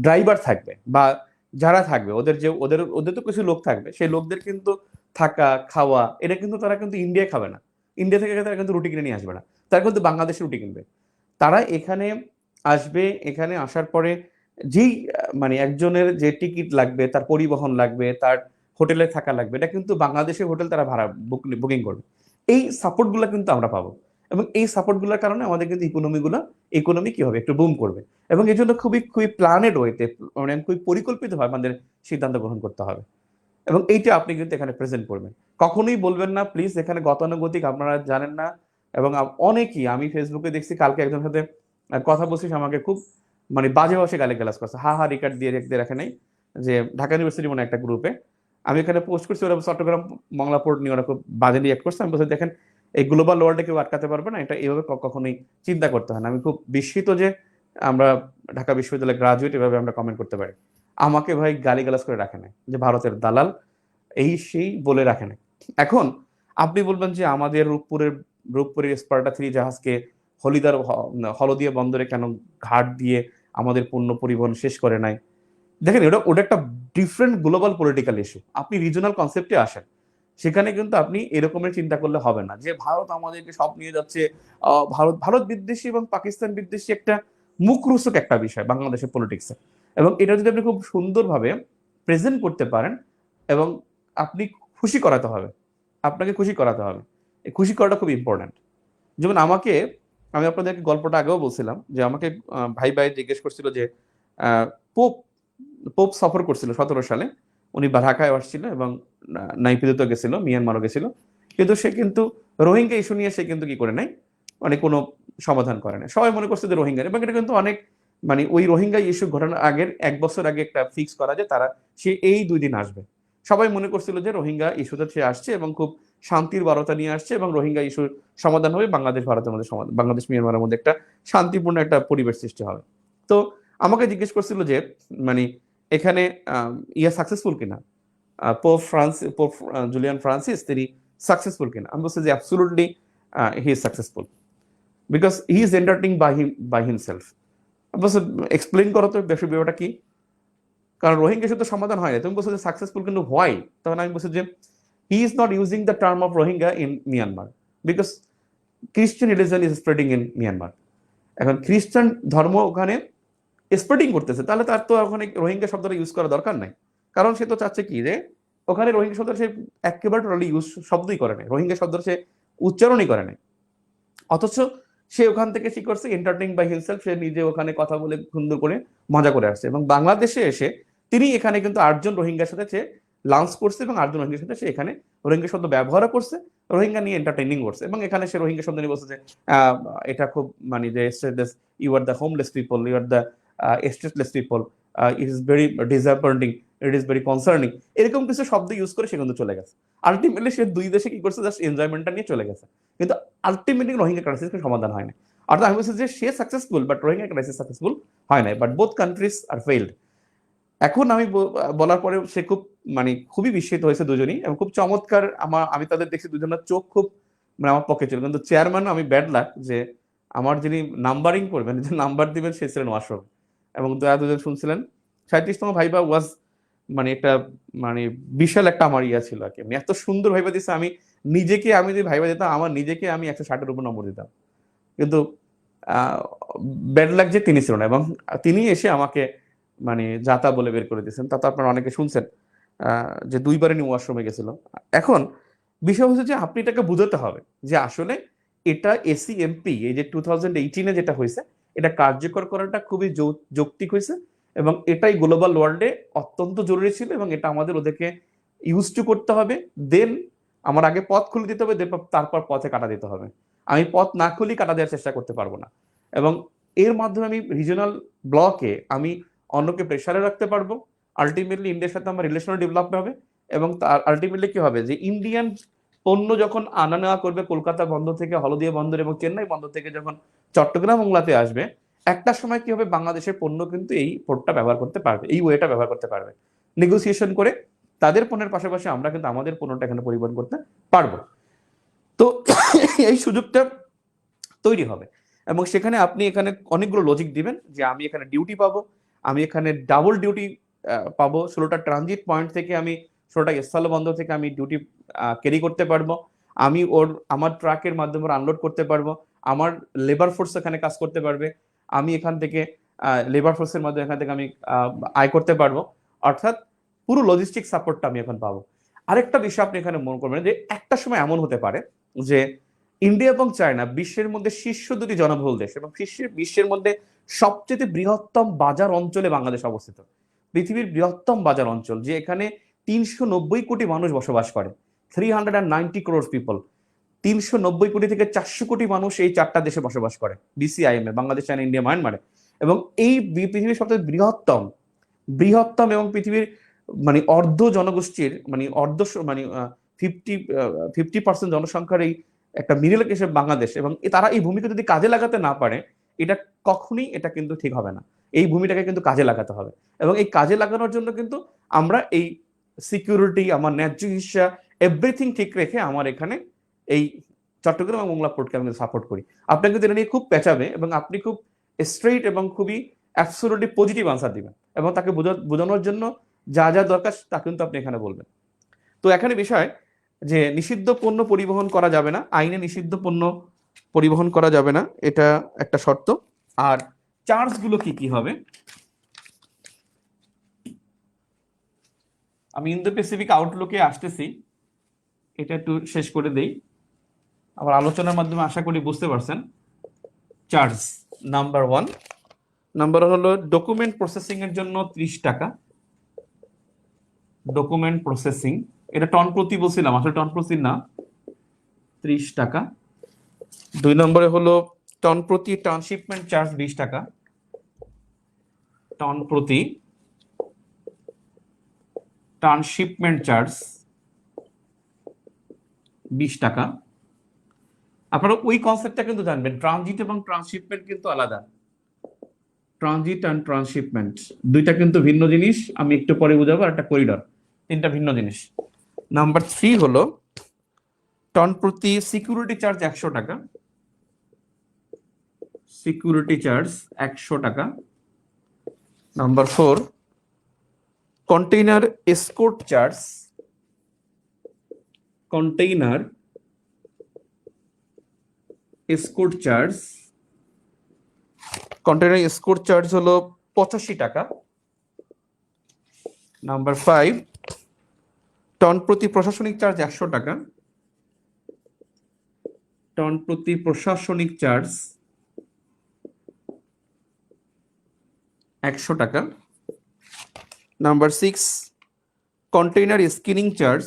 ড্রাইভার থাকবে বা যারা থাকবে ওদের তো কিছু লোক থাকবে, সেই লোকদের কিন্তু থাকা খাওয়া এটা কিন্তু তারা কিন্তু ইন্ডিয়ায় খাবে না। ইন্ডিয়া থেকে তারা কিন্তু রুটি কিনে নিয়ে আসবে না, তারা কিন্তু বাংলাদেশে রুটি কিনবে। তারা এখানে আসবে, এখানে আসার পরে যেই মানে একজনের যে টিকিট লাগবে, তার পরিবহন লাগবে, তার হোটেলে থাকা লাগবে, এটা কিন্তু বাংলাদেশের হোটেল তারা ভাড়া বুকিং করবে। এই সাপোর্টগুলো কিন্তু আমরা পাবো, এবং এই সাপোর্টগুলোর কারণে আমাদের কিন্তু ইকোনমি কি হবে, একটু বুম করবে। এবং এই জন্য খুবই প্ল্যানেড ওয়েতে, মানে খুবই পরিকল্পিতভাবে আমাদের সিদ্ধান্ত গ্রহণ করতে হবে, এবং এইটা আপনি কিন্তু এখানে প্রেজেন্ট করবেন। কখনোই বলবেন না প্লিজ এখানে গতানুগতিক, আপনারা জানেন না। এবং অনেকেই আমি ফেসবুকে দেখছি, কালকে একজনের সাথে কথা বলছিস, আমাকে খুব মানে বাজে ভাষায় গালিগালাজ করছে, রিকার্ড দিয়ে রাখে নাই, যে ঢাকা ইউনিভার্সিটি মনে একটা গ্রুপে আমি এখানে পোস্ট করছি, ওরা চট্টগ্রাম বাংলা পোর্ট নিয়ে ওরা খুব বাজে রিয়াক্ট করছে। আমি বলছি দেখেন এই গ্লোবাল ওয়ার্ল্ডে কেউ আটকাতে পারবে না, এটা এইভাবে কখনোই চিন্তা করতে হয় না। আমি খুব বিস্মিত যে আমরা ঢাকা বিশ্ববিদ্যালয়ের গ্রাজুয়েট এভাবে আমরা কমেন্ট করতে পারি। আমাকে ভাই গালিগালাজ করে রাখে নাই, যে ভারতের দালাল এই সেই বলে রাখে নাই। এখন আপনি বলবেন যে আমাদের রূপপুরের স্পার্টা 3 জাহাজকে হলদিয়া বন্দরে কেন ঘাট দিয়ে আমাদের পণ্য পরিবহন শেষ করে নাই? দেখেন ওটা একটা ডিফারেন্ট গ্লোবাল পলিটিক্যাল ইস্যু। আপনি রিজনাল কনসেপ্টে আসেন, সেখানে কিন্তু আপনি এরকমের চিন্তা করলে হবে না যে ভারত আমাদেরকে সব নিয়ে যাচ্ছে। ভারত বিদ্বেষী এবং পাকিস্তান বিদ্বেষী একটা মুখরোচক একটা বিষয় বাংলাদেশের পলিটিক্সে, এবং এটা যদি আপনি খুব সুন্দরভাবে প্রেজেন্ট করতে পারেন এবং আপনি আপনাকে খুশি করাতে হবে, এই খুশি করাটা খুব ইম্পর্ট্যান্ট। যেমন আমি আপনাদেরকে গল্পটা আগেও বলছিলাম যে আমাকে ভাই জিজ্ঞেস করছিল যে পোপ পোপ সফর করছিল 17 সালে, উনি ঢাকায় আসছিল এবং নাইপিদুতে গেছিল, মিয়ানমারও গেছিল, কিন্তু সে কিন্তু রোহিঙ্গা ইস্যু নিয়ে সে কিন্তু কি করে নাই, মানে কোনো সমাধান করে না। সবাই মনে করছে যে রোহিঙ্গা, এবং এটা কিন্তু অনেক মানে ওই রোহিঙ্গা ইস্যু ঘটনার আগের 1 বছর আগে একটা ফিক্স করা যে সে এই 2 দিন আসবে। সবাই মনে করছিল যে রোহিঙ্গা ইস্যুতে সে আসছে এবং খুব শান্তির বার্তা নিয়ে আসছে, এবং রোহিঙ্গা ইস্যুর সমাধান হবে, বাংলাদেশ ভারতের মধ্যে বাংলাদেশ মিয়ানমারের মধ্যে একটা শান্তিপূর্ণ একটা পরিবেশ সৃষ্টি হবে। তো আমাকে জিজ্ঞেস করছিল যে মানে এখানে সাকসেসফুল কিনা, পোপ জুলিয়ান ফ্রান্সিস তিনি সাকসেসফুল কিনা। আমি বলছি যে absolutely he is successful, because he is entertain by himself. বলছে এক্সপ্লেইন করো তো ব্যাপারটা কি, কারণ রোহিঙ্গা ইস্যু তো সমাধান হয় না। তুমি বলছো যে সাকসেসফুল, কিন্তু হোয়াই? তখন আমি বলছি যে he is not using the term of Rohingya in Myanmar, because Christian religion is spreading in Myanmar. এখন খ্রিস্টান ধর্ম ওখানে স্প্রেডিং করতেছে, তাহলে তার তো ওখানে রোহিঙ্গা শব্দটা ইউজ করা দরকার নাই। কারণ সে তো চাচ্ছে কি যে ওখানে রোহিঙ্গা শব্দ সে একেবারে টোটালি ইউজ শব্দই করে নাই, রোহিঙ্গা শব্দ সে উচ্চারণই করে নাই। অথচ সে ওখান থেকে কি করছে, এন্টারটেইন বাই হিমসেলফ, সে নিজে ওখানে কথা বলে সুন্দর করে মজা করে আসছে, এবং বাংলাদেশে এসে তিনি এখানে কিন্তু 8জন রোহিঙ্গার সাথে সে লাঞ্চ করছে, এবং 8জন রোহিঙ্গার সাথে সে এখানে রোহিঙ্গা শব্দ ব্যবহার করছে, রোহিঙ্গা নিয়ে এন্টারটেইনিং করছে, এবং এখানে সে রোহিঙ্গা শব্দ নিয়ে বলছে যে এটা খুব মানে যে you are the homeless people, you are the stateless people, it is very disappointing, it is very concerning, এরকম কিছু শব্দ ইউজ করে সে কিন্তু চলে গেছে। আলটিমেটলি সে দুই দেশে কি করছে, জাস্ট এনজয়মেন্টটা নিয়ে চলে গেছে, কিন্তু আলটিমেটলি রোহিঙ্গা ক্রাইসিসের সমাধান হয় না। অর্থাৎ আমি বলছি যে সে successful, but Rohingya crisis successful হয় নাই, but both countries are failed. এখন আমি বলার পরে সে খুব মানে খুবই বিস্মিত হয়েছে দুজনই, এবং খুব চমৎকার আমি তাদের দেখছি দুজনের চোখ খুব মানে আমার পক্ষে ছিল। কিন্তু চেয়ারম্যান আমি ব্যাড লাক যে আমার যিনি নাম্বারিং করবেন, যে নাম্বার দিবেন, সে ছিলেন ওয়াশরুম, এবং দুজন শুনছিলেন। 37তম ভাইবা ওয়াজ মানে একটা মানে বিশাল একটা আমার ইয়া ছিল আর কি, এত সুন্দর ভাইবা দিচ্ছে, আমি যদি ভাইবা দিতাম আমার নিজেকে আমি 160-এর উপর নম্বর দিতাম। কিন্তু ব্যাড লাক যে তিনি ছিল না, এবং তিনি এসে আমাকে মানে যাতা বলে বের করে দিয়েছেন। তা তো আপনারা অনেকে শুনছেন যে 2বারে নিয়ে ওয়াশরুমে গেছিল। এখন বিষয় হচ্ছে যে আপনি এটাকে বুঝাতে হবে যে আসলে এটা এসিএমপি এই যে 2018-এ যেটা হয়েছে, এটা কার্যকর করাটা খুবই যৌক্তিক হয়েছে, এবং এটাই গ্লোবাল ওয়ার্ল্ডে অত্যন্ত জরুরি ছিল, এবং এটা আমাদের ওদেরকে ইউজ টু করতে হবে। দেন আমার আগে পথ খুলে দিতে হবে, তারপর পথে কাটা দিতে হবে। আমি পথ না খুলি কাটা দেওয়ার চেষ্টা করতে পারবো না, এবং এর মাধ্যমে আমি রিজনাল ব্লকে আমি অন্যকে প্রেশারে রাখতে পারবো। আলটিমেটলি ইন্ডিয়ার সাথে আমার রিলেশন ডেভেলপ হবে, এবং তার আলটিমেটলি কি হবে যে ইন্ডিয়ান পণ্য যখন আনা নেওয়া করবে কলকাতা বন্দর থেকে, হলদিয়া বন্দর এবং চেন্নাই বন্দর থেকে যখন চট্টগ্রাম মোংলাতে আসবে, একটা সময় কি হবে, বাংলাদেশের পণ্য কিন্তু এই পোর্টটা ব্যবহার করতে পারবে, এই ওয়েটা ব্যবহার করতে পারবে। নেগোসিয়েশন করে তাদের পণ্যের পাশাপাশি আমরা কিন্তু আমাদের পণ্যটা এখানে পরিবহন করতে পারবো। তো এই সুযোগটা তৈরি হবে, এবং সেখানে আপনি এখানে অনেকগুলো লজিক দিবেন যে আমি এখানে ডিউটি পাবো, আমি এখানে ডাবল ডিউটি পাবো, 16টা ট্রানজিট পয়েন্ট থেকে আমি 16টা স্থল বন্দর থেকে আমি ডিউটি ক্যারি করতে পারবো, আমি আমার ট্রাকের মাধ্যমে আনলোড করতে পারবো, আমার লেবার ফোর্স এখানে কাজ করতে পারবে, আমি এখান থেকে লেবার ফোর্সের মাধ্যমে এখান থেকে আমি আয় করতে পারবো। অর্থাৎ পুরো লজিস্টিক সাপোর্টটা আমি এখন পাবো। আরেকটা বিষয় আপনি এখানে মনে করবেন যে একটা সময় এমন হতে পারে যে ইন্ডিয়া এবং চায়না বিশ্বের মধ্যে শীর্ষ দুটি জনবহুল দেশ, এবং বিশ্বের মধ্যে সবচেয়ে বৃহত্তম বাজার অঞ্চলে বাংলাদেশ অবস্থিত। পৃথিবীর বৃহত্তম বাজার অঞ্চল, যে এখানে 390 কোটি মানুষ বসবাস করে, 390 crore পিপল। 390 কোটি থেকে 400 কোটি মানুষ এই 4টা দেশে বসবাস করে, বিসিআইএম এ, বাংলাদেশ, চায়না, ইন্ডিয়া, মায়ানমারে। এবং এই পৃথিবীর সবচেয়ে বৃহত্তম বৃহত্তম এবং পৃথিবীর মানে অর্ধ জনগোষ্ঠীর মানে মানে 50% জনসংখ্যার এই একটা মিডল ক্লাসের বাংলাদেশ, এবং তারা এই ভূমিকে যদি কাজে লাগাতে না পারে, এটা কখনই এটা কিন্তু ঠিক হবে না। এই ভূমিটাকে কিন্তু কাজে লাগাতে হবে, এবং এই কাজে লাগানোর জন্য কিন্তু আমরা এই সিকিউরিটি, আমার ন্যায্য হিস্সা, এভরিথিং ঠিক রেখে আমার এখানে এই চট্টগ্রাম এবং মোংলা পোর্টকে আমি সাপোর্ট করি। আপনাকে কিন্তু এটা নিয়ে খুব পেঁচাবে, এবং আপনি খুব স্ট্রেইট এবং খুবই অ্যাবসলিউটলি পজিটিভ আনসার দিবেন, এবং তাকে বোঝানোর জন্য যা যা দরকার তা কিন্তু আপনি এখানে বলবেন। তো এখানে বিষয় যে নিষিদ্ধ পণ্য পরিবহন করা যাবে না, আইনে নিষিদ্ধ পণ্য পরিবহন করা যাবে না, এটা একটা শর্ত। আর চার্জগুলো কি কি হবে, আমি ইন্দো প্যাসিফিক আউটলুকে আসতেছি, এটা একটু শেষ করে দেই। আমার আলোচনার মাধ্যমে আশা করি বুঝতে পারছেন। চার্জ নাম্বার 1 হলো ডকুমেন্ট প্রসেসিং এর জন্য 30 টাকা, ডকুমেন্ট প্রসেসিং, এটা টন প্রতি বলছিলাম, আসলে টন প্রতি না, 30 টাকা। 2 নম্বরে হলো টন প্রতি ট্রান্সশিপমেন্ট চার্জ 20 টাকা, টন প্রতি ট্রান্সশিপমেন্ট চার্জ 20 টাকা। আপনারা ওই কনসেপ্টটা কিন্তু জানবেন, ট্রানজিট এবং ট্রান্সশিপমেন্ট কিন্তু আলাদা। ট্রানজিট অ্যান্ড ট্রান্সশিপমেন্ট দুইটা কিন্তু ভিন্ন জিনিস, আমি একটু পরে বুঝাবো। আর একটা করিডর, তিনটা ভিন্ন জিনিস। নাম্বার 3 হলো টন প্রতি সিকিউরিটি চার্জ 100 টাকা, সিকিউরিটি চার্জ 100 টাকা। Number 4 container escort charge, container escort charge, container escort charge হলো 85 টাকা। নাম্বার 5, টন প্রতি প্রশাসনিক চার্জ 100 টাকা। টন প্রতি প্রশাসনিক চার্জ 100 টাকা। Number 6, container screening charge.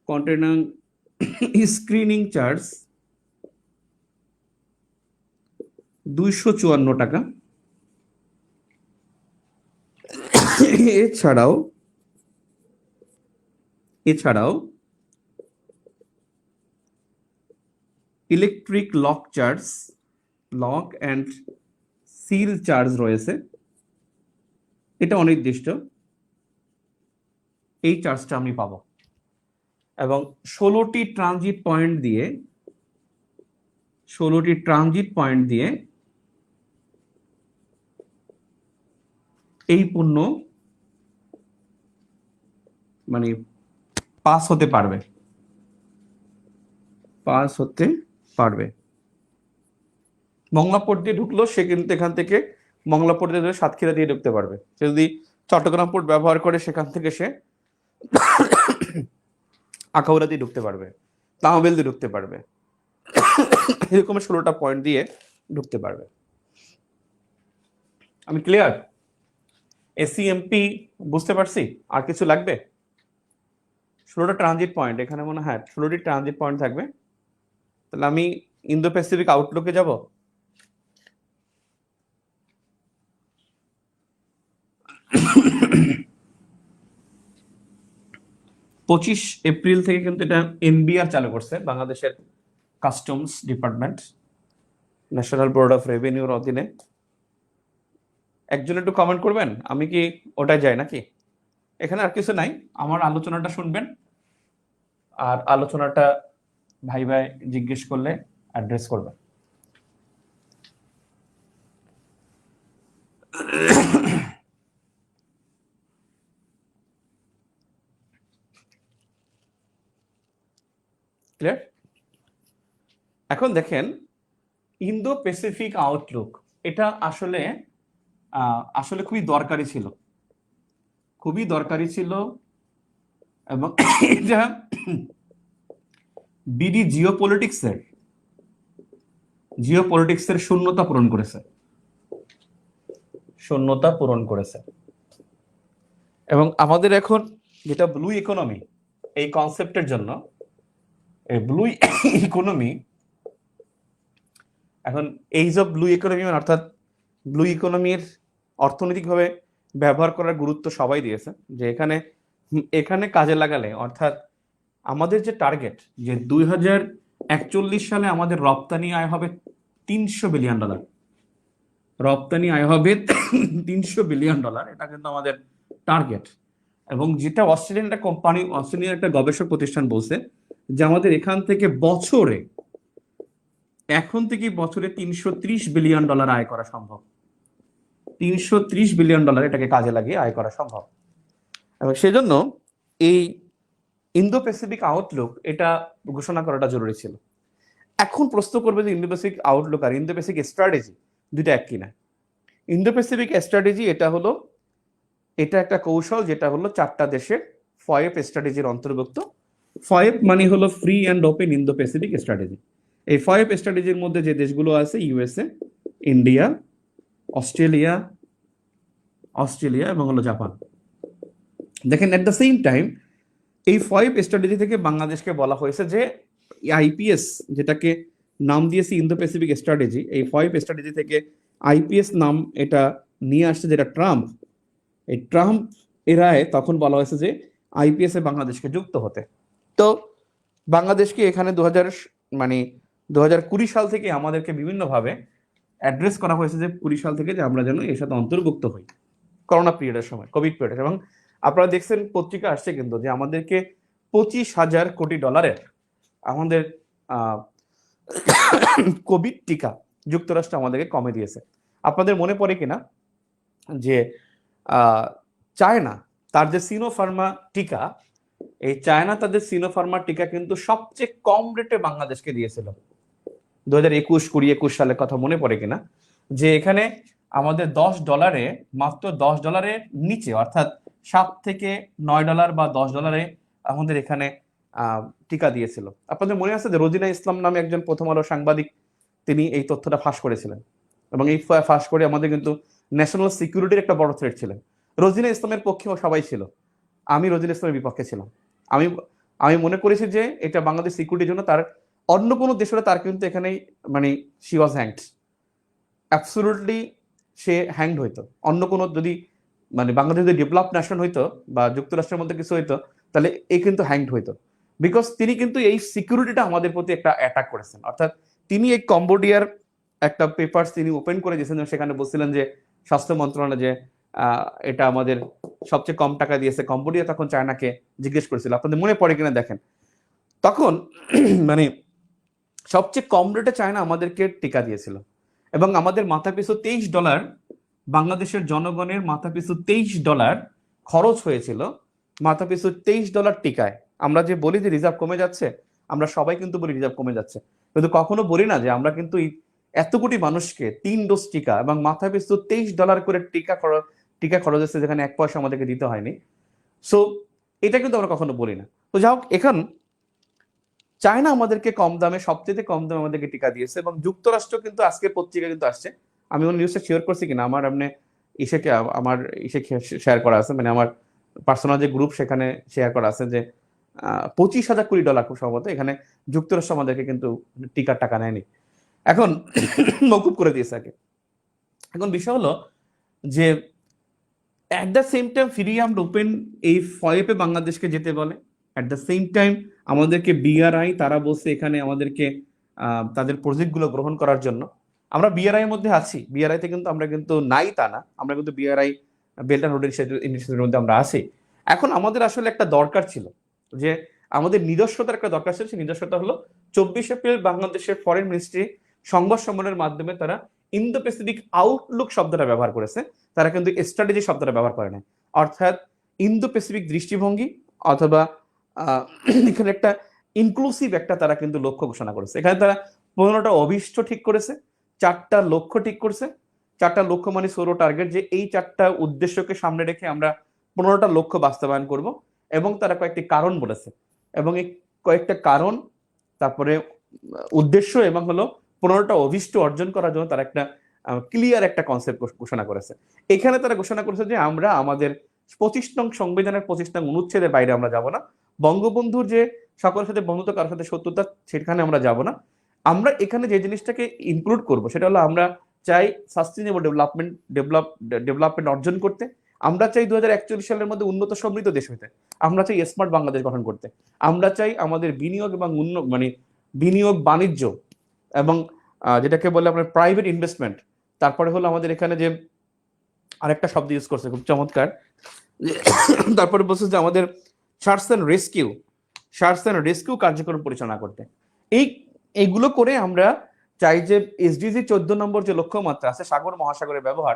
Container screening charge 254 টাকা। এছাড়াও electric lock charge, lock and seal charge রয়েছে, এটা অনির্দিষ্ট, এই চার্জটা আমি পাবো। এবং 16টি ট্রানজিট পয়েন্ট দিয়ে এই পণ্য মানে পাস হতে পারবে। মংলা পোর্ট দিয়ে ঢুকলো, সে কিন্তু এখান থেকে মংলা পোর্ট দিয়ে সাতক্ষীরা দিয়ে ঢুকতে পারবে। সে যদি চট্টগ্রাম পোর্ট ব্যবহার করে, সেখান থেকে সে আখাউড়া দিয়ে ঢুকতে পারবে, তামাবিল দিয়ে ঢুকতে পারবে, এরকম 16টা পয়েন্ট দিয়ে ঢুকতে পারবে। আমি ক্লিয়ার? এসিএমপি বুঝতে পারছি? আর কিছু লাগবে? 16টা ট্রানজিট পয়েন্ট, এখানে মনে হয় 16টি ট্রানজিট পয়েন্ট থাকবে। তাহলে আমি ইন্দো প্যাসিফিক আউটলুকে যাব। পঁচিশ এপ্রিল থেকে কিন্তু এটা এনবিআর চালু করছে, বাংলাদেশের customs department, national board of রেভিনিউর অধীনে। একজন একটু কমেন্ট করবেন, আমি কি ওটাই যাই নাকি? এখানে আর কিছু নাই, আমার আলোচনাটা শুনবেন, আর আলোচনাটা ভাই ভাই জিজ্ঞেস করলে অ্যাড্রেস করবেন। ক্লিয়ার? এখন দেখেন ইন্দো প্যাসিফিক আউটলুক, এটা আসলে খুবই দরকারি ছিল, এবং এটা বিডি জিওপলিটিক্সের শূন্যতা পূরণ করেছে। এবং আমাদের এখন যেটা ব্লু ইকোনমি, এই কনসেপ্টের জন্য এই ব্লু ইকোনমি, এখন এইজ অফ ব্লু ইকোনমি, অর্থাৎ ব্লু ইকোনমির অর্থনৈতিকভাবে ব্যবহার করার গুরুত্ব সবাই দিয়েছে, যে এখানে কাজে লাগালে, অর্থাৎ আমাদের যে টার্গেট, যে 2041 সালে আমাদের রপ্তানি আয় হবে $300 বিলিয়ন, এটা কিন্তু আমাদের টার্গেট। এবং যেটা অস্ট্রেলিয়ান একটা গবেষক প্রতিষ্ঠান বলছে, যে আমাদের এখন থেকে বছরে $330 বিলিয়ন আয় করা সম্ভব। $330 বিলিয়ন এটাকে কাজে লাগিয়ে আয় করা সম্ভব। এবং সেজন্য এই ইন্দো প্যাসিফিক আউটলুক, এটা ঘোষণা করাটা জরুরি ছিল। এখন প্রশ্ন করবে যে ইন্দো প্যাসিফিক আউটলুক আর ইন্দো প্যাসিফিক স্ট্র্যাটেজি দুইটা এক কিনা। ইন্দো প্যাসিফিক স্ট্র্যাটেজি এটা একটা কৌশল, যেটা হলো 4টা দেশের FOIP স্ট্র্যাটেজির অন্তর্ভুক্ত। FOIP মানে হলো free and open Indo Pacific strategy. এই FOIP স্ট্র্যাটেজির মধ্যে যে দেশগুলো আছে, ইউএসএ, ইন্ডিয়া, অস্ট্রেলিয়া এবং হলো জাপান। দেখেন, এট দ্য সেম টাইম এই FOIP স্ট্র্যাটেজি থেকে বাংলাদেশকে বলা হয়েছে যে আইপিএস, যেটাকে নাম দিয়েছি ইন্দো প্যাসিফিক স্ট্র্যাটেজি, এই FOIP স্ট্র্যাটেজি থেকে আইপিএস নাম এটা নিয়ে আসছে, যেটা এই ট্রাম্প এরায় তখন বলা হয়েছে যে আইপিএস এ বাংলাদেশকে যুক্ত হতে। তো বাংলাদেশকে এখানে 2020 সাল থেকে আমাদেরকে বিভিন্নভাবে অ্যাড্রেস করা হয়েছে, যে 20 সাল থেকে যে আমরা যেন এর সাথে অন্তর্ভুক্ত হই, করোনা পিরিয়ডের সময়, কোভিড পিরিয়ডের। এবং আপনারা দেখছেন পত্রিকা আসছে কিন্তু, যে আমাদেরকে $25,000 কোটি আমাদের কোভিড টিকা যুক্তরাষ্ট্র আমাদেরকে কমে দিয়েছে। আপনাদের মনে পড়ে কিনা যে চায়না তার যে সিনোফার্মা টিকা, এই চায়না তাদের সিনোফার্মা টিকা কিন্তু সবচেয়ে কম রেটে বাংলাদেশকে দিয়েছিল। 2021 সালের কথা মনে পড়ে কিনা? যে এখানে আমাদের $10 মাত্র $10 নিচে, অর্থাৎ $7 থেকে $9 বা $10 আমাদের এখানে টিকা দিয়েছিল। আপনাদের মনে আছে যে রোজিনা ইসলাম নামে একজন প্রথম আলো সাংবাদিক, তিনি এই তথ্যটা ফাঁস করেছিলেন, এবং এই ফাঁস করে আমাদের কিন্তু ন্যাশনাল সিকিউরিটির একটা বড় থ্রেট ছিলেন। রোজিনা ইসলামের পক্ষেও সবাই ছিল, আমি রোজিনা ইসলামের বিপক্ষে ছিলাম। আমি আমি মনে করেছি যে এটা বাংলাদেশ সিকিউরিটির জন্য, তার অন্য কোনো দেশ হলে তার কিন্তু এখানেই মানে she was hanged, absolutely say hanged হইতো। অন্য কোনো যদি মানে বাংলাদেশ যদি ডেভেলপ ন্যাশন হইতো বা যুক্তরাষ্ট্রের মধ্যে কিছু হইতো, তাহলে এই কিন্তু হ্যাংড হইতো। বিকজ তিনি কিন্তু এই সিকিউরিটিটা আমাদের প্রতি একটা অ্যাটাক করেছেন। অর্থাৎ তিনি এই কম্বোডিয়ার একটা পেপারস তিনি ওপেন করে দিয়েছেন, সেখানে বলছিলেন যে স্বাস্থ্য মন্ত্রণালয় যে এটা আমাদের সবচেয়ে কম টাকা দিয়েছে। কম্বোডিয়া তখন চায়নাকে জিজ্ঞেস করেছিল, আপনাদের মনে পড়ে কিনা দেখেন, তখন মানে সবচেয়ে কম রেটে চায়না আমাদেরকে টিকা দিয়েছিল, এবং আমাদের মাথাপিছু $23, বাংলাদেশের জনগণের মাথাপিছু $23 খরচ হয়েছিল, মাথাপিছু $23 টিকায়। আমরা যে বলি যে রিজার্ভ কমে যাচ্ছে, আমরা সবাই কিন্তু বলি রিজার্ভ কমে যাচ্ছে, কিন্তু কখনো বলি না যে আমরা কিন্তু এত কোটি মানুষকে 3 ডোজ টিকা এবং মাথাপিছু $23 করে টিকা খরচ হচ্ছে, যেখানে 1 পয়সা আমাদেরকে দিতে হয়নি। সো এটা কিন্তু আমরা কখনো বলি না। তো যাই হোক, এখন চায়না আমাদেরকে কম দামে, সবচেয়ে কম দামে আমাদেরকে টিকা দিয়েছে, এবং যুক্তরাষ্ট্র কিন্তু আজকে পত্রিকা কিন্তু আসছে, আমি ওই নিউজটা শেয়ার করছি কিনা আমার এমনি আমার শেয়ার করা আছে, মানে আমার পার্সোনাল যে গ্রুপ সেখানে শেয়ার করা আছে যে $25,000 খুব সম্ভবত এখানে যুক্তরাষ্ট্র আমাদেরকে কিন্তু টিকার টাকা নেয়নি, এখন মকুব করে দিয়েছে আগে। এখন বিষয় হলো যে অ্যাট দ্য সেম টাইম ফিরিয়ে আমরা ওপেন এই ফয়েপে বাংলাদেশকে যেতে বলে, অ্যাট দ্য সেম টাইম আমাদেরকে বিআরআই তারা বলছে এখানে আমাদেরকে তাদের প্রজেক্টগুলো গ্রহণ করার জন্য। আমরা বিআরআই এর মধ্যে আছি, বিআরআই কিন্তু আমরা কিন্তু নাই তা না, আমরা কিন্তু বিআরআই বেল্ট অ্যান্ড রোড ইনিশিয়েটিভের মধ্যে আমরা আছি। এখন আমাদের আসলে একটা দরকার ছিল, যে আমাদের নিজস্বতার একটা দরকার ছিল, সেই নিজস্বতা হলো 24 এপ্রিল বাংলাদেশের ফরেন মিনিস্ট্রি সংবাদ সম্মেলনের মাধ্যমে তারা ইন্দো প্যাসিফিক আউটলুক শব্দটা ব্যবহার করেছে, তারা কিন্তু স্ট্র্যাটেজি শব্দটা ব্যবহার করে না। অর্থাৎ ইন্দো প্যাসিফিক দৃষ্টিভঙ্গি অথবা এখানে একটা ইনক্লুসিভ একটা তারা কিন্তু লক্ষ্য ঘোষণা করেছে। এখানে তারা 15টা অভীষ্ট ঠিক করেছে, 4টা লক্ষ্য ঠিক করছে। 4টা লক্ষ্য মানে সৌর টার্গেট, যে এই 4টা উদ্দেশ্যকে সামনে রেখে আমরা 15টা লক্ষ্য বাস্তবায়ন করব, এবং তারা কয়েকটি কারণ বলেছে, এবং এই কয়েকটা কারণ, তারপরে উদ্দেশ্য, এবং হলো 15টা অভীষ্ট অর্জন করার জন্য তারা একটা ক্লিয়ার একটা কনসেপ্ট ঘোষণা করেছে। এখানে তারা ঘোষণা করেছে যে আমরা আমাদের 25 নং সংবিধানের 25 নং অনুচ্ছেদের বাইরে আমরা যাব না, বঙ্গবন্ধুর যে সকলের সাথে বন্ধুত্ব কারোর সাথে শত্রুতা সেখানে আমরা যাব না। আমরা এখানে যে জিনিসটাকে ইনক্লুড করব সেটা হলো আমরা চাই সাস্টেইনেবল ডেভেলপমেন্ট অর্জন করতে, আমরা চাই 2041 সালের মধ্যে উন্নত সমৃদ্ধ দেশ হইতে, আমরা চাই স্মার্ট বাংলাদেশ গঠন করতে, আমরা চাই আমাদের বিনিয়োগ এবং মানে বিনিয়োগ বাণিজ্য এবং যেটাকে বলে আপনার প্রাইভেট ইনভেস্টমেন্ট। তারপরে হলো আমাদের এখানে যে আরেকটা শব্দ ইউজ করছে খুব চমৎকার, তারপরে বলছে যে আমাদের সার্চ অ্যান্ড রেস্কিউ কার্যক্রম পরিচালনা করতে। এইগুলো করে আমরা চাই যে এসডিজি 14 নম্বর যে লক্ষ্যমাত্রা আছে সাগর মহাসাগরের ব্যবহার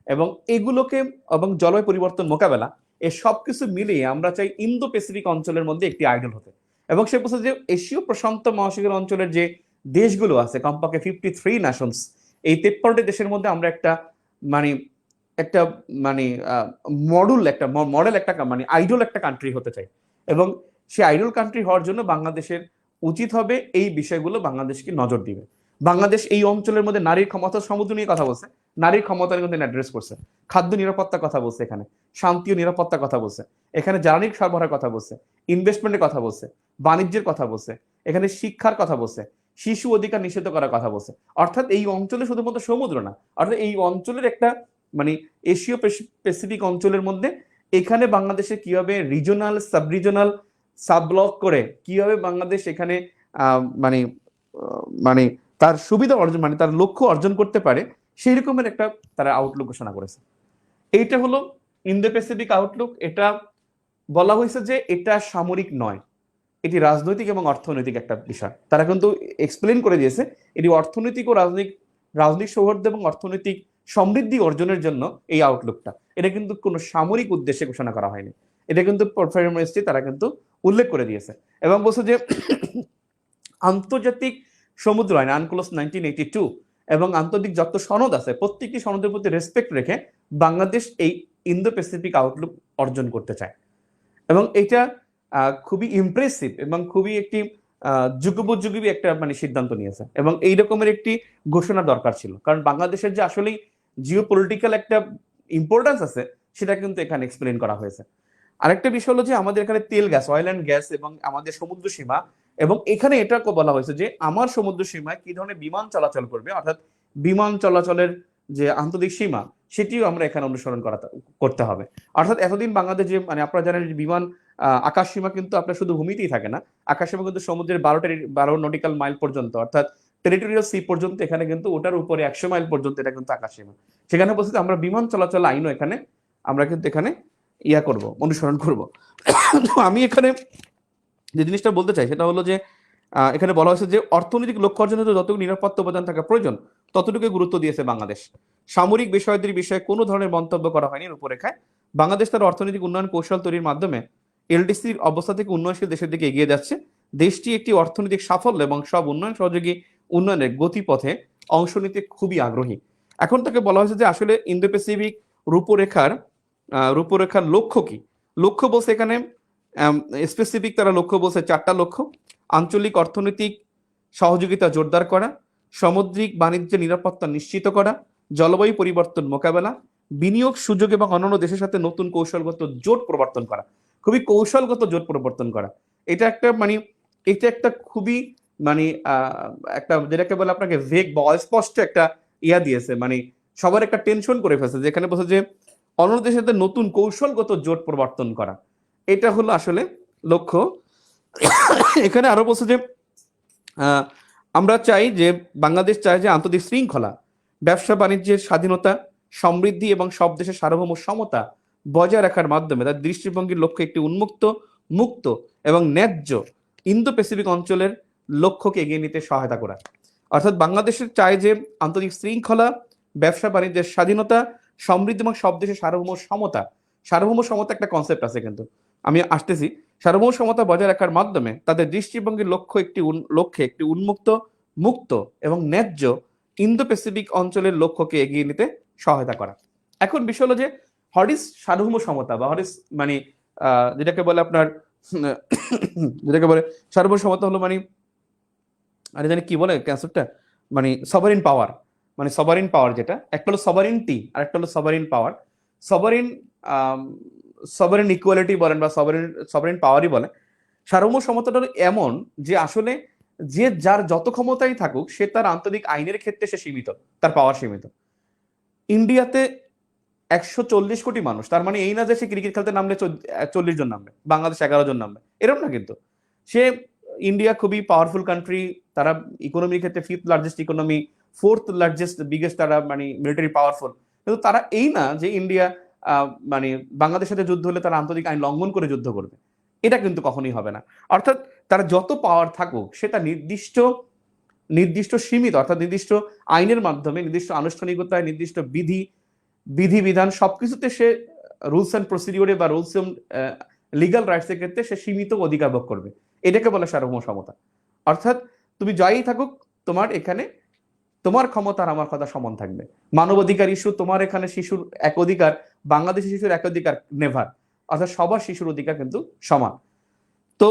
এবং এগুলোকে এবং জলবায়ু পরিবর্তন মোকাবেলা, এই সবকিছু মিলিয়ে আমরা চাই ইন্দো প্যাসিফিক অঞ্চলের মধ্যে একটি আইডল হতে। এবং সে বলছে যে এশীয় প্রশান্ত মহাসাগর অঞ্চলের যে দেশগুলো আছে কমপক্ষে 53 নেশনস, এই 53টি দেশের মধ্যে আমরা একটা মানে মডেল একটা মানে আইডল একটা কান্ট্রি হতে চাই। এবং সে আইডল কান্ট্রি হওয়ার জন্য বাংলাদেশের উচিত হবে এই বিষয়গুলো বাংলাদেশকে নজর দিবে। বাংলাদেশ এই অঞ্চলের মধ্যে নারীর ক্ষমতা সমুদ্র নিয়ে কথা বলছে, নারীর ক্ষমতার কিন্তু অ্যাড্রেস করছে, খাদ্য নিরাপত্তার কথা বলছে, এখানে শান্তি ও নিরাপত্তার কথা বলছে, এখানে জ্বালানি সরবরাহের কথা বলছে, ইনভেস্টমেন্টের কথা বলছে, বাণিজ্যের কথা বলছে, এখানে শিক্ষার কথা বলছে, শিশু অধিকার নিষিদ্ধ করার কথা বলছে। অর্থাৎ এই অঞ্চলে শুধুমাত্র সমুদ্র না, অর্থাৎ এই অঞ্চলের একটা মানে এশীয় প্যাসিফিক অঞ্চলের মধ্যে এখানে বাংলাদেশে কিভাবে regional sub regional sub block করে কিভাবে বাংলাদেশ এখানে মানে মানে তার সুবিধা অর্জন মানে তার লক্ষ্য অর্জন করতে পারে, সেই রকমের একটা তারা আউটলুক ঘোষণা করেছে। এইটা হলো ইন্দো প্যাসিফিক আউটলুক। এটা বলা হয়েছে যে এটা সামরিক নয়, এটি রাজনৈতিক এবং অর্থনৈতিক একটা বিষয়। তারা কিন্তু এক্সপ্লেন করে দিয়েছে এটি অর্থনৈতিক ও রাজনৈতিক সৌহার্দ্য এবং অর্থনৈতিক সমৃদ্ধি অর্জনের জন্য এই আউটলুকটা। এটা কিন্তু কোনো সামরিক উদ্দেশ্যে ঘোষণা করা হয়নি, এটা কিন্তু পারফরমেন্সটি তারা কিন্তু উল্লেখ করে দিয়েছে এবং বলছে যে আন্তর্জাতিক সমুদ্র আইন আনক্লোজ 1982 এবং আন্তর্জাতিক যত সনদ আছে প্রত্যেকটি সনদের প্রতি রেসপেক্ট রেখে বাংলাদেশ এই ইন্দো প্যাসিফিক আউটলুক অর্জন করতে চায়। এবং এটা খুবই ইমপ্রেসিভ এবং খুবই একটি যুগোপযোগী একটা মানে সিদ্ধান্ত নিয়েছে, এবং এই রকমের একটি ঘোষণা দরকার ছিল, কারণ বাংলাদেশের যে আসলেই জিও পলিটিক্যাল একটা ইম্পর্টেন্স আছে সেটা কিন্তু এখানে এক্সপ্লেন করা হয়েছে। আরেকটা বিষয় হলো যে আমাদের এখানে তেল গ্যাস, অয়েল অ্যান্ড গ্যাস এবং আমাদের সমুদ্র সীমা, এবং এখানে এটা বলা হয়েছে যে আমার সমুদ্র সীমায় কি ধরনের বিমান চলাচল করবে, অর্থাৎ বিমান চলাচলের যে আন্তর্জাতিক সীমা সেটিও আমরা এখানে অনুসরণ করতে হবে। অর্থাৎ এতদিন বাংলাদেশ যে মানে আপনারা জানেন যে বিমান আকাশ সীমা কিন্তু আপনার শুধু ভূমিতেই থাকে না, আকাশ সীমা কিন্তু সমুদ্রের 12 নটিক্যাল মাইল পর্যন্ত, অর্থাৎ টেরিটোরিয়াল সি পর্যন্ত, এখানে কিন্তু ওটার উপরে 100 মাইল পর্যন্ত এটা কিন্তু আকাশ সীমা। সেখানে বলছে আমরা বিমান চলাচল আইনও এখানে আমরা কিন্তু এখানে করব, অনুসরণ করব। তো আমি এখানে যে জিনিসটা বলতে চাই সেটা হলো যে এখানে বলা হয়েছে যে অর্থনৈতিক লক্ষ্য অর্জনের যতটুকু নিরাপত্তা উপাদান থাকা প্রয়োজন ততটুকু গুরুত্ব দিয়েছে বাংলাদেশ। সামরিক বিষয়াদির বিষয়ে কোনো ধরনের মন্তব্য করা হয়নি রূপরেখায়। বাংলাদেশ তার অর্থনৈতিক উন্নয়ন কৌশল তৈরির মাধ্যমে এলডিসির অবস্থা থেকে উন্নয়নশীল দেশের দিকে এগিয়ে যাচ্ছে। দেশটি একটি অর্থনৈতিক সাফল্য এবং সব উন্নয়ন সহযোগী উন্নয়নের গতিপথে অংশ নিতে খুবই আগ্রহী। এখন তাকে বলা হয়েছে যে আসলে ইন্দো প্যাসিফিক রূপরেখার লক্ষ্য কি। লক্ষ্য বলছে এখানে স্পেসিফিক তারা লক্ষ্য বলছে 4টা লক্ষ্য: আঞ্চলিক অর্থনৈতিক সহযোগিতা জোরদার করা, সামুদ্রিক বাণিজ্যের নিরাপত্তা নিশ্চিত করা, জলবায়ু পরিবর্তন মোকাবেলা, বিনিয়োগ সুযোগ এবং অন্যান্য দেশের সাথে নতুন কৌশলগত জোট প্রবর্তন করা। খুবই কৌশলগত জোট প্রবর্তন করা, এটা একটা খুবই মানে একটা যেটাকে বলে আপনাকে ভেগ বা অস্পষ্ট একটা দিয়েছে, মানে সবার একটা টেনশন করে ফেলছে, যেখানে বলছে যে অন্য দেশের সাথে নতুন কৌশলগত জোট প্রবর্তন করা, এটা হলো আসলে লক্ষ্য। এখানে আরো বলছে যে আমরা চাই যে বাংলাদেশ চায় যে আন্তর্জাতিক শৃঙ্খলা, ব্যবসা বাণিজ্যের স্বাধীনতা, সমৃদ্ধি এবং সব দেশের সার্বভৌম সমতা বজায় রাখার মাধ্যমে তার দৃষ্টিভঙ্গির লক্ষ্য একটি উন্মুক্ত, মুক্ত এবং ন্যায্য ইন্দো প্যাসিফিক অঞ্চলের লক্ষ্যকে এগিয়ে নিতে সহায়তা করা। অর্থাৎ বাংলাদেশের চায় যে আন্তর্জাতিক শৃঙ্খলা, ব্যবসা বাণিজ্যের স্বাধীনতা, সমৃদ্ধি এবং সব দেশের সার্বভৌম সমতা। সার্বভৌম সমতা একটা কনসেপ্ট আছে, কিন্তু আমি আসতেছি। সার্বভৌম সমতা বজায় রাখার মাধ্যমে তাদের দৃষ্টিভঙ্গির লক্ষ্যে একটি উন্মুক্ত, মুক্ত এবং ন্যায্য ইন্দো প্যাসিফিক অঞ্চলের লক্ষ্যকে এগিয়ে নিতে সহায়তা করা। এখন বিষয় হলো যে হোয়াট ইজ সার্বভৌম সমতা, বা হোয়াট ইজ মানে যেটাকে বলে আপনার যেটাকে বলে সার্বভৌম সমতা হলো মানে আরে জানি কি বলে কনসেপ্টটা, মানে সভারিন পাওয়ার, মানে সভারিন পাওয়ার, যেটা একটা হলো সভারিনটি আর একটা হলো সভারিন পাওয়ার। সভারিন সভারিন ইকুয়ালিটি বলেন বা সভারিন পাওয়ারই বলে। সার্বভৌম সমতাটা হলো এমন যে আসলে যে যার যত ক্ষমতাই থাকুক সে তার আন্তর্জাতিক আইনের ক্ষেত্রে সে সীমিত, তার পাওয়ার সীমিত। ইন্ডিয়াতে 140 কোটি মানুষ, তার মানে এই না যে সে ক্রিকেট খেলতে নামলে 40 জন নামবে, বাংলাদেশ 11 জন নামবে, এরকম না। কিন্তু সে ইন্ডিয়া খুবই পাওয়ারফুল কান্ট্রি, তারা ইকোনমির ক্ষেত্রে 5th largest economy, 4th largest biggest, তারা মানে মিলিটারি পাওয়ারফুল। কিন্তু তারা এই না যে ইন্ডিয়া মানে বাংলাদেশের সাথে যুদ্ধ হলে তারা আন্তর্জাতিক আইন লঙ্ঘন করে যুদ্ধ করবে, এটা কিন্তু কখনোই হবে না। অর্থাৎ তারা যত পাওয়ার থাকুক সেটা নির্দিষ্ট সীমিত, অর্থাৎ নির্দিষ্ট আইনের মাধ্যমে, নির্দিষ্ট আনুষ্ঠানিকতায়, নির্দিষ্ট বিধিবিধান সবকিছুতে সে রুলস অ্যান্ড প্রসিডিওরে বা রুলস লিগাল রাইটস এর ক্ষেত্রে সে সীমিত অধিকার ভোগ করবে। এটাকে বলে সার্বভৌম সমতা। অর্থাৎ তুমি যাই থাকুক তোমার এখানে তোমার ক্ষমতা আর আমার কথা সমান থাকবে। মানবাধিকার ইস্যু, তোমার এখানে শিশুর এক অধিকার, বাংলাদেশি শিশুর এক অধিকার নেভার, অর্থাৎ সবার শিশুর অধিকার কিন্তু সমান। তো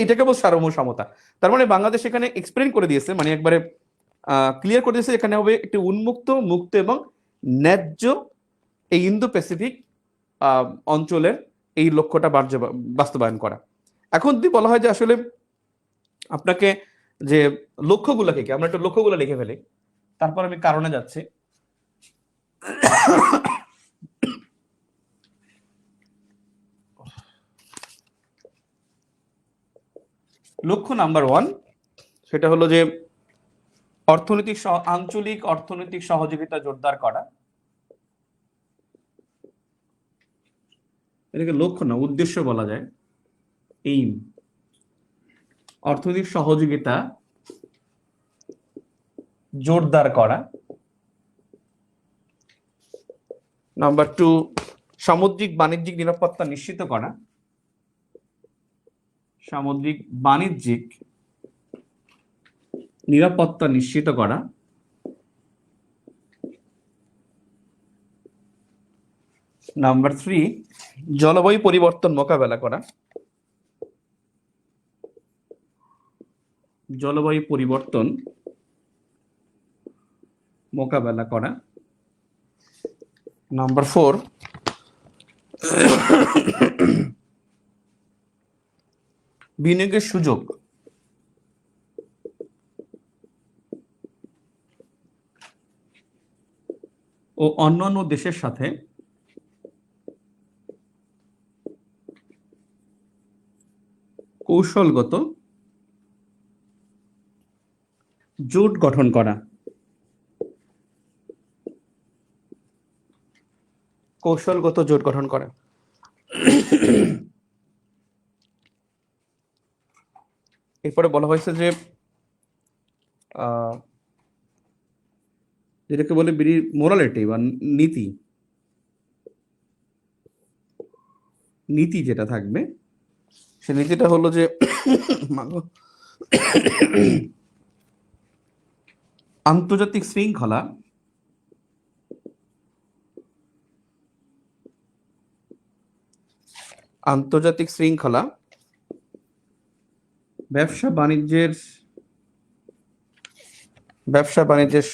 এটাকে বল সার্বভৌম সমতা। তার মানে বাংলাদেশ এখানে এক্সপ্লেন করে দিয়েছে, মানে একবারে ক্লিয়ার করে দিয়েছে এখানে হবে একটি উন্মুক্ত, মুক্ত এবং ন্যায্য এই ইন্দো প্যাসিফিক অঞ্চলের এই লক্ষ্যটা বাস্তবায়ন করা। এখন যদি বলা হয় যে আসলে আপনাকে যে লক্ষ্যগুলো কি, আমরা একটু লক্ষ্যগুলো লিখে ফেলি, তারপর আমি কারণে যাচ্ছি। লক্ষ্য নাম্বার 1 সেটা হলো যে আঞ্চলিক অর্থনৈতিক সহযোগিতা জোরদার করা। এটাকে লক্ষ্য না, উদ্দেশ্য বলা যায়, এইম। অর্থনৈতিক সহযোগিতা জোরদার করা। নাম্বার 2 সামুদ্রিক বাণিজ্যিক নিরাপত্তা নিশ্চিত করা। সামুদ্রিক বাণিজ্যিক নিরাপত্তা নিশ্চিত করা। নাম্বার 3, জলবায়ু পরিবর্তন মোকাবেলা করা। জলবায়ু পরিবর্তন মোকাবেলা করা। নাম্বার 4, বিনিয়োগের সুযোগ ও অন্যান্য দেশের সাথে কৌশলগত জোট গঠন করা। কৌশলগত জোট গঠন করা। এরপরে বলা হয়েছে যে যেটাকে বলে মোরালিটি বা নীতি, নীতি যেটা থাকবে সে নীতিটা হলো যে আন্তর্জাতিক শৃঙ্খলা ব্যবসা বাণিজ্যের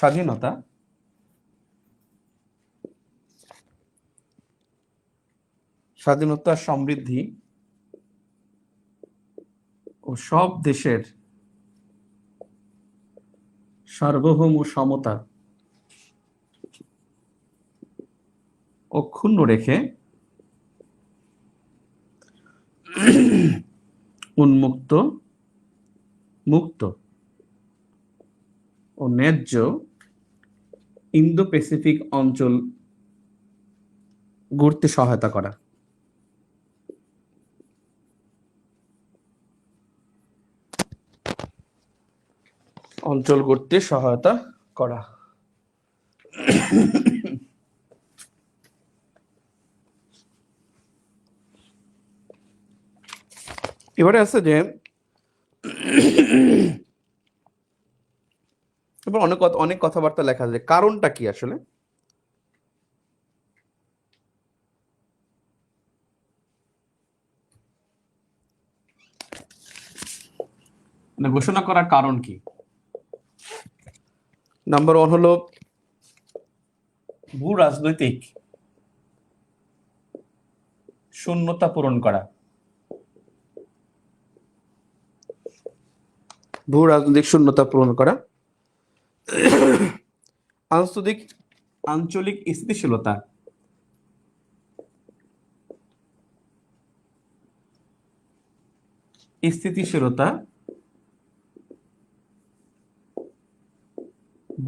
স্বাধীনতা সমৃদ্ধি ও সব দেশের সার্বভৌম সমতা অক্ষুণ্ণ রেখে উন্মুক্ত, মুক্ত ও ন্যায্য ইন্দো প্যাসিফিক অঞ্চল গড়তে সহায়তা করা। অঞ্চল গড়তে সহায়তা করা। এবারে আছে যে এবার অনেক কথাবার্তা লেখা যায়, কারণটা কি আসলে? ঘোষণা করার কারণ কি? নাম্বার 1 হলো ভূ রাজনৈতিক শূন্যতা পূরণ করা। ভূ রাজনৈতিক শূন্যতা পূরণ করা। আঞ্চলিক স্থিতিশীলতা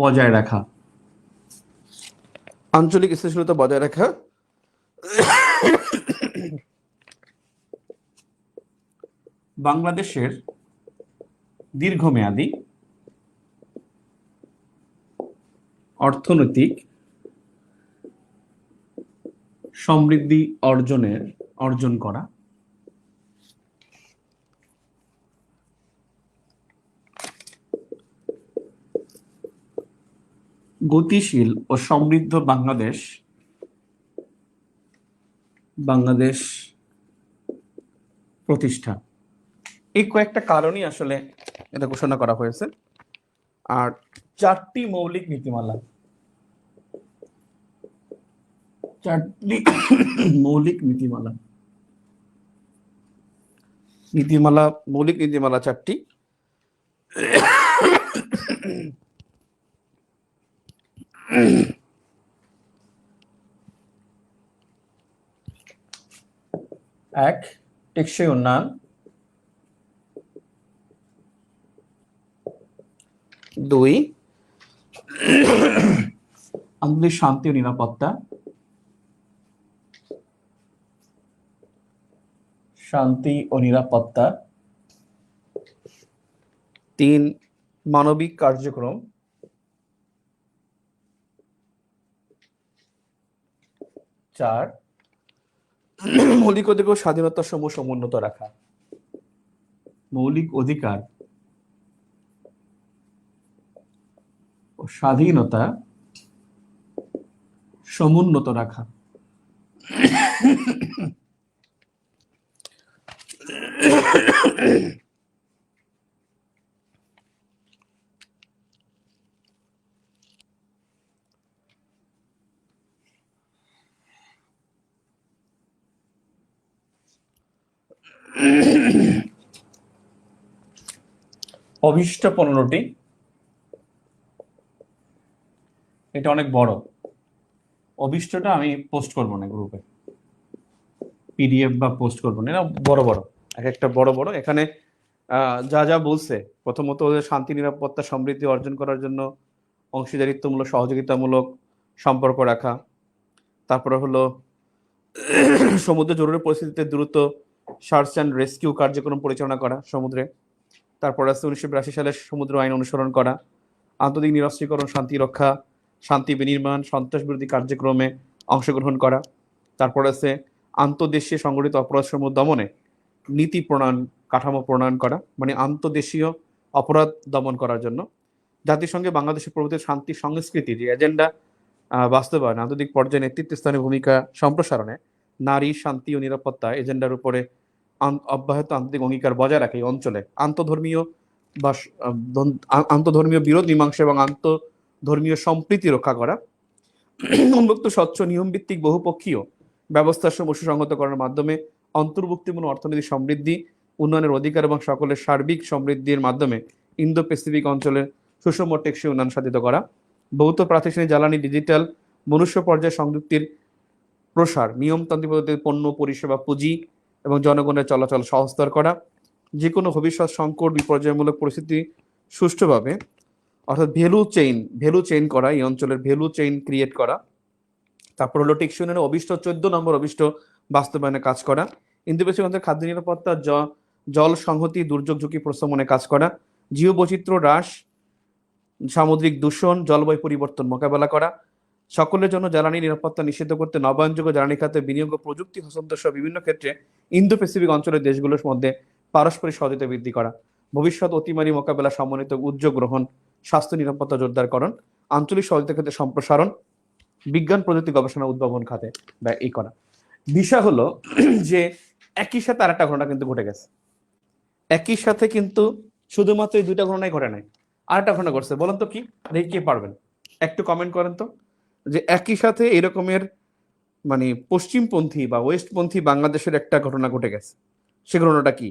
বজায় রাখা। আঞ্চলিক স্থিতিশীলতা বজায় রাখা। বাংলাদেশের দীর্ঘমেয়াদী অর্থনৈতিক সমৃদ্ধি অর্জন করা। গতিশীল ও সমৃদ্ধ বাংলাদেশ প্রতিষ্ঠা। এই কয়েকটা কারণই আসলে এটা ঘোষণা করা হয়েছে। আর 4টি মৌলিক নীতিমালা, মৌলিক নীতিমালা 4টি। এক, টেকসই উন্নয়ন। 2, আন্তর্জাতিক শান্তি ও নিরাপত্তা। 3, মানবিক কার্যক্রম। 4, মৌলিক অধিকার ও স্বাধীনতা সমূহ সমুন্নত রাখা। মৌলিক অধিকার ও স্বাধীনতা সমুন্নত রাখা। অভীষ্ট 15টি, এটা অনেক বড়। অভীষ্টটা আমি পোস্ট করবো না গ্রুপে, পিডিএফ বা পোস্ট করবো না, এরা বড় বড়, এক একটা বড় বড়। এখানে যা যা বলছে, প্রথমত ওদের শান্তি নিরাপত্তা সমৃদ্ধি অর্জন করার জন্য অংশীদারিত্বমূলক সহযোগিতামূলক সম্পর্ক রাখা, তারপরে হলো সমুদ্র জরুরি পরিস্থিতিতে দ্রুত সার্চ অ্যান্ড রেস্কিউ কার্যক্রম পরিচালনা করা সমুদ্রে, তারপর আছে 1982 সালের সমুদ্র আইন অনুসরণ করা, আন্তর্জাতিক নিরস্ত্রীকরণ, শান্তি রক্ষা, শান্তি বিনির্মাণ, সন্ত্রাস বিরোধী কার্যক্রমে অংশগ্রহণ করা, তারপর আছে আন্তর্দেশীয় সংগঠিত অপরাধসমূহ দমনে নীতি প্রণয়ন কাঠামো প্রণয়ন করা, মানে আন্তর্দেশীয় অপরাধ দমন করার জন্য জাতিসংঘে বাংলাদেশের প্রভৃতি শান্তি সংস্কৃতি যে এজেন্ডা বাস্তবায়ন, আন্তর্জাতিক পর্যায়ে নেতৃত্বস্থানীয় ভূমিকা সম্প্রসারণে নারী শান্তি ও নিরাপত্তা এজেন্ডার উপরে অব্যাহত আন্তর্জাতিক অঙ্গীকার বজায় রাখে এই অঞ্চলে আন্তধর্মীয় বা আন্তধর্মীয় বিরোধ মীমাংসা এবং আন্তধর্মীয় সম্প্রীতি রক্ষা করা, উন্মুক্ত স্বচ্ছ নিয়মভিত্তিক বহুপক্ষীয় ব্যবস্থার সমূহ সুসংহত করার মাধ্যমে অন্তর্ভুক্তিমূলক অর্থনৈতিক সমৃদ্ধি উন্নয়নের অধিকার এবং সকলের সার্বিক সমৃদ্ধির মাধ্যমে ইন্দো প্যাসিফিক অঞ্চলের সুষম টেকসই উন্নয়ন সাধিত করা, ভৌত প্রাতিষ্ঠানিক জ্বালানি ডিজিটাল মনুষ্য পর্যায়ে সংযুক্তির প্রসার, নিয়মতান্ত্রিক পদ্ধতিতে পণ্য পরিষেবা পুঁজি এবং জনগণের চলাচল সহজতর করা, যে কোনো ভবিষ্যৎ সংকট বিপর্যয়মূলক পরিস্থিতি সুষ্ঠুভাবে অর্থাৎ ভ্যালু চেইন করা, এই অঞ্চলের ভ্যালু চেইন ক্রিয়েট করা, তারপর হলো টেকসই উন্নয়নের অভিষ্ট 14 নম্বর অভিষ্ট বাস্তবায়নে কাজ করা, ইন্দো প্যাসিফিক অঞ্চলের খাদ্য নিরাপত্তা, জল সংহতি, দুর্যোগ ঝুঁকি প্রশমনে কাজ করা, জীববৈচিত্র্য হ্রাস, সামুদ্রিক দূষণ, জলবায়ু পরিবর্তন মোকাবেলা করা, সকলের জন্য জ্বালানি নিরাপত্তা নিশ্চিত করতে নবায়নযোগ্য জ্বালানি খাতে বিনিয়োগ ও প্রযুক্তি হস্তান্তর সহ বিভিন্ন ক্ষেত্রে ইন্দো প্যাসিফিক অঞ্চলের দেশগুলোর মধ্যে পারস্পরিক সহযোগিতা বৃদ্ধি করা, ভবিষ্যৎ অতিমারি মোকাবেলা সমন্বিত উদ্যোগ গ্রহণ, স্বাস্থ্য নিরাপত্তা জোরদারকরণ, আঞ্চলিক সহযোগিতা ক্ষেত্রে সম্প্রসারণ, বিজ্ঞান প্রযুক্তি গবেষণা উদ্ভাবন খাতে এই করা। বিষয় হলো যে একই সাথে আরেকটা ঘটনা কিন্তু ঘটে গেছে, একই সাথে কিন্তু শুধুমাত্র এই দুইটা ঘটনাই ঘটে নাই, আরেকটা ঘটনা ঘটছে। বলেন তো কি, দেখি কে পারবেন, একটু কমেন্ট করেন তো, যে একই সাথে এরকমের মানে পশ্চিমপন্থী বা ওয়েস্টপন্থী বাংলাদেশের একটা ঘটনা ঘটে গেছে, সে ঘটনাটা কি?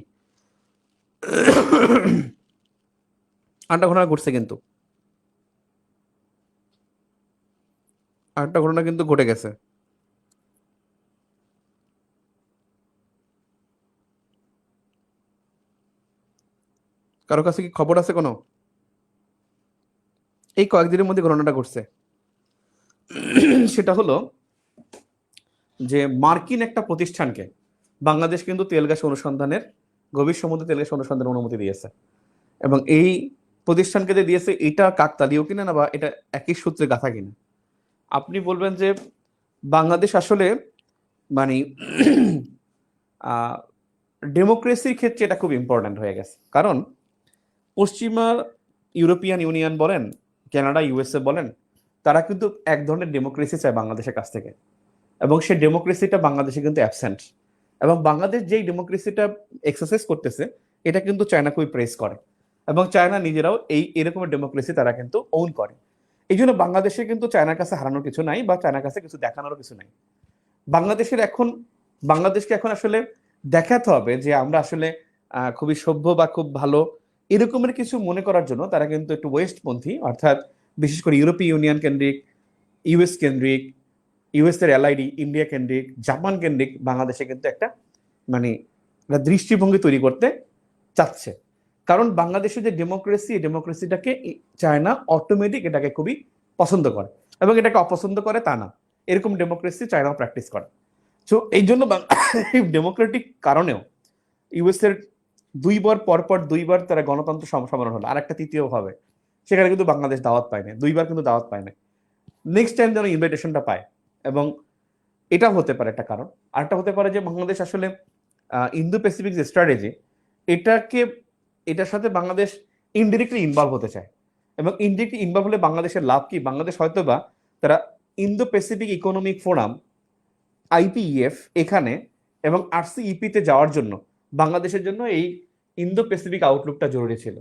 আরেকটা ঘটনা ঘটছে, কিন্তু আরেকটা ঘটনা কিন্তু ঘটে গেছে। কারো কাছে কি খবর আছে কোনো? এই কয়েকদিনের মধ্যে ঘটনাটা ঘটছে, সেটা হলো যে মার্কিন একটা প্রতিষ্ঠানকে বাংলাদেশ কিন্তু তেল গ্যাস অনুসন্ধানের, গভীর সমুদ্রে তেল গ্যাস অনুসন্ধানের অনুমতি দিয়েছে, এবং এই প্রতিষ্ঠানকে যে দিয়েছে এটা কাকতালীয় কিনা না বা এটা একই সূত্রে গাথা কিনা। আপনি বলবেন যে বাংলাদেশ আসলে মানে ডেমোক্রেসির ক্ষেত্রে এটা খুব ইম্পর্ট্যান্ট হয়ে গেছে, কারণ পশ্চিমা ইউরোপিয়ান ইউনিয়ন বলেন, কানাডা, ইউএসএ বলেন, তারা কিন্তু এক ধরনের ডেমোক্রেসি চায় বাংলাদেশের কাছ থেকে, এবং সেই ডেমোক্রেসিটা বাংলাদেশে কিন্তু অ্যাবসেন্ট, এবং বাংলাদেশ যেই ডেমোক্রেসিটা এক্সারসাইজ করতেছে এটা কিন্তু চায়না খুবই প্রেস করে, এবং চায়না নিজেরাও এরকমের ডেমোক্রেসি তারা কিন্তু ওন করে। এই জন্য বাংলাদেশে কিন্তু চায়নার কাছে হারানোর কিছু নাই বা চায়নার কাছে কিছু দেখানোর কিছু নাই। বাংলাদেশকে এখন আসলে দেখাতে হবে যে আমরা আসলে খুবই সভ্য বা খুব ভালো এরকমের কিছু মনে করার জন্য তারা কিন্তু একটু ওয়েস্টপন্থী, অর্থাৎ বিশেষ করে ইউরোপীয় ইউনিয়ন কেন্দ্রিক, ইউএস কেন্দ্রিক, ইউএস এর এলআইডি, ইন্ডিয়া কেন্দ্রিক, জাপান কেন্দ্রিক বাংলাদেশে কিন্তু একটা মানে দৃষ্টিভঙ্গি তৈরি করতে চাচ্ছে। কারণ বাংলাদেশের যে ডেমোক্রেসি, এই ডেমোক্রেসিটাকে চায়না অটোমেটিক এটাকে খুবই পছন্দ করে, এবং এটাকে অপছন্দ করে তা না, এরকম ডেমোক্রেসি চায়নাও প্র্যাকটিস করে। সো এই জন্য ডেমোক্রেটিক কারণেও ইউএস এর দুইবার তারা গণতন্ত্র সম্মেলন হলো, আর একটা তৃতীয় হবে, সেখানে কিন্তু বাংলাদেশ দাওয়াত পায় না, দুইবার কিন্তু দাওয়াত পায় না, নেক্সট টাইম যেন ইনভাইটেশনটা পায়। এবং এটা হতে পারে একটা কারণ। আরেকটা হতে পারে যে বাংলাদেশ আসলে ইন্দো প্যাসিফিক যে স্ট্র্যাটেজি, এটার সাথে বাংলাদেশ ইনডিরেক্টলি ইনভলভ হতে চায়, এবং ইনডিরেক্টলি ইনভলভ হলে বাংলাদেশের লাভ কি, বাংলাদেশ হয়তো বা তারা Indo Pacific economic forum IPEF এখানে এবং আরসিইপিতে যাওয়ার জন্য বাংলাদেশের জন্য এই ইন্দো প্যাসিফিক আউটলুকটা জরুরি ছিল।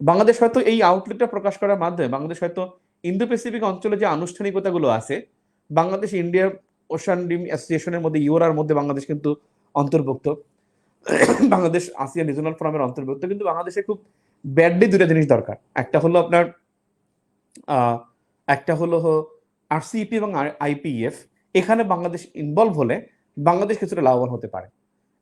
বাংলাদেশ হয়তো এই আউটলুকটা প্রকাশ করার মাধ্যমে বাংলাদেশ হয়তো ইন্দো প্যাসিফিক অঞ্চলে যে আনুষ্ঠানিকতাগুলো আছে, বাংলাদেশ ইন্ডিয়া ওশান ডিম অ্যাসোসিয়েশনের মধ্যে, ইউরার মধ্যে বাংলাদেশ কিন্তু অন্তর্ভুক্ত, বাংলাদেশ আসিয়ান রিজনাল ফোরামের অন্তর্ভুক্ত, কিন্তু বাংলাদেশে খুব ব্যাডলি দুটা জিনিস দরকার। একটা হলো আপনার একটা হলো আরসিইপি এবং আইপিএফ, এখানে বাংলাদেশ ইনভলভ হলে বাংলাদেশ কিছুটা লাভবান হতে পারে।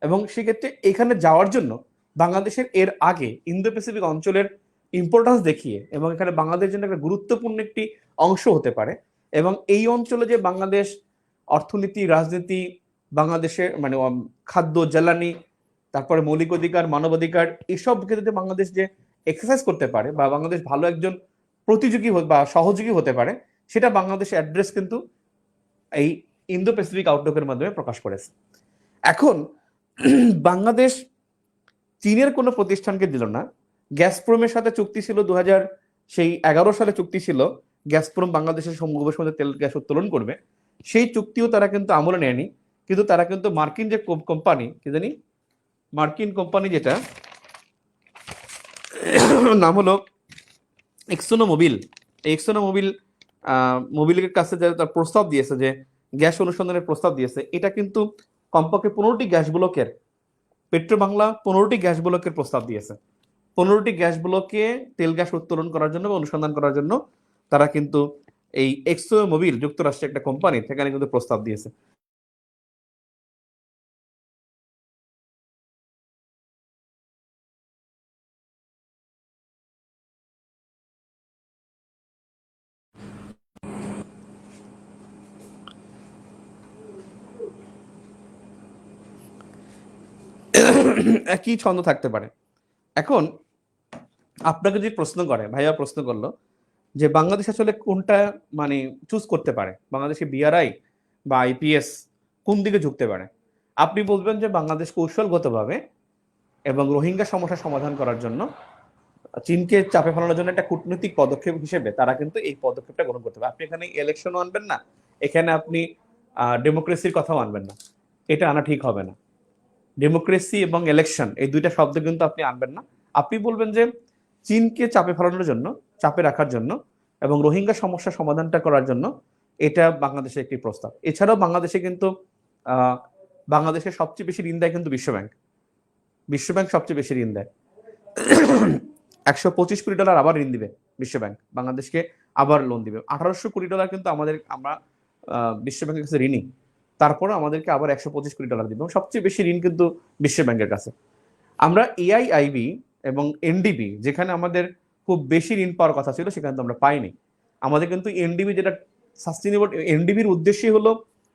এবং সেক্ষেত্রে এখানে যাওয়ার জন্য বাংলাদেশের এর আগে ইন্দো প্যাসিফিক অঞ্চলের ইম্পর্টেন্স দেখিয়ে এবং এখানে বাংলাদেশের জন্য একটা গুরুত্বপূর্ণ একটি অংশ হতে পারে, এবং এই অঞ্চলে যে বাংলাদেশ অর্থনীতি, রাজনীতি, বাংলাদেশের মানে খাদ্য, জ্বালানি, তারপরে মৌলিক অধিকার, মানবাধিকার, এসব ক্ষেত্রে বাংলাদেশ যে এক্সারসাইজ করতে পারে বা বাংলাদেশ ভালো একজন প্রতিযোগী বা সহযোগী হতে পারে, সেটা বাংলাদেশের অ্যাড্রেস কিন্তু এই ইন্দো প্যাসিফিক আউটলুকের মাধ্যমে প্রকাশ করেছে। এখন বাংলাদেশ চীনের কোনো প্রতিষ্ঠানকে দিল না। গ্যাসপ্রোমের সাথে চুক্তি ছিল 2011 সালে চুক্তি ছিল, গ্যাসপ্রোম বাংলাদেশের সমভূমির মধ্যে তেল গ্যাস উত্তোলন করবে। সেই চুক্তিও তারা কিন্তু আমলে নেয়নি, কিন্তু তারা কিন্তু মার্কিন যে কোম্পানি, কি জানি মার্কিন কোম্পানি যেটা নাম হলো এক্সোনো মোবিল, এই এক্সোনো মোবিলের কাছে তার প্রস্তাব দিয়েছে, যে গ্যাস অনুসন্ধানের প্রস্তাব দিয়েছে, এটা কিন্তু কমপক্ষে 15টি গ্যাস ব্লকের, পেট্রো বাংলা 15টি গ্যাস ব্লকের প্রস্তাব দিয়েছে। 15টি গ্যাস ব্লকে তেল গ্যাস উত্তোলন করার জন্য বা অনুসন্ধান করার জন্য তারা কিন্তু এই এক্সো মোবিল যুক্তরাষ্ট্রের একটা কোম্পানি, সেখানে কিন্তু প্রস্তাব দিয়েছে। একই ছন্দ থাকতে পারে। এখন আপনাকে যদি প্রশ্ন করে, ভাইয়া প্রশ্ন করলো যে বাংলাদেশ আসলে কোনটা মানে চুজ করতে পারে, বাংলাদেশে বিআরআই বা আইপিএস কোন দিকে ঝুঁকতে পারে, আপনি বলবেন যে বাংলাদেশ কৌশলগতভাবে এবং রোহিঙ্গা সমস্যা সমাধান করার জন্য চীনকে চাপে ফেলানোর জন্য একটা কূটনৈতিক পদক্ষেপ হিসেবে তারা কিন্তু এই পদক্ষেপটা গ্রহণ করতে পারে। আপনি এখানে ইলেকশনও আনবেন না, এখানে আপনি ডেমোক্রেসির কথাও আনবেন না, এটা আনা ঠিক হবে না। ডেমোক্রেসি এবং ইলেকশন এই দুইটা শব্দ কিন্তু আপনি আনবেন না। আপনি বলবেন যে চীনকে চাপে ফেলানোর জন্য, চাপে রাখার জন্য এবং রোহিঙ্গা সমস্যা সমাধানটা করার জন্য এটা বাংলাদেশের একটি প্রস্তাব। এছাড়াও বাংলাদেশে কিন্তু বাংলাদেশের সবচেয়ে বেশি ঋণ দেয় কিন্তু বিশ্বব্যাংক। বিশ্বব্যাংক সবচেয়ে বেশি ঋণ দেয়, $125 কোটি আবার ঋণ দিবে বিশ্বব্যাংক, বাংলাদেশকে আবার লোন দিবে। $1800 কোটি কিন্তু আমরা বিশ্বব্যাংকের কাছে ঋণী, তারপরে আমাদেরকে আবার $125 কোটি দিবে। সবচেয়ে বেশি ঋণ কিন্তু বিশ্বব্যাংকের কাছে। আমরা এআইআইবি এবং এনডিবি, যেখানে আমাদের খুব বেশি ঋণ পাওয়ার কথা ছিল, সেখানে তো আমরা পাইনি। আমাদের কিন্তু এনডিবি, যেটা সাস্টেনেবল, এনডিবির উদ্দেশ্যই হলো,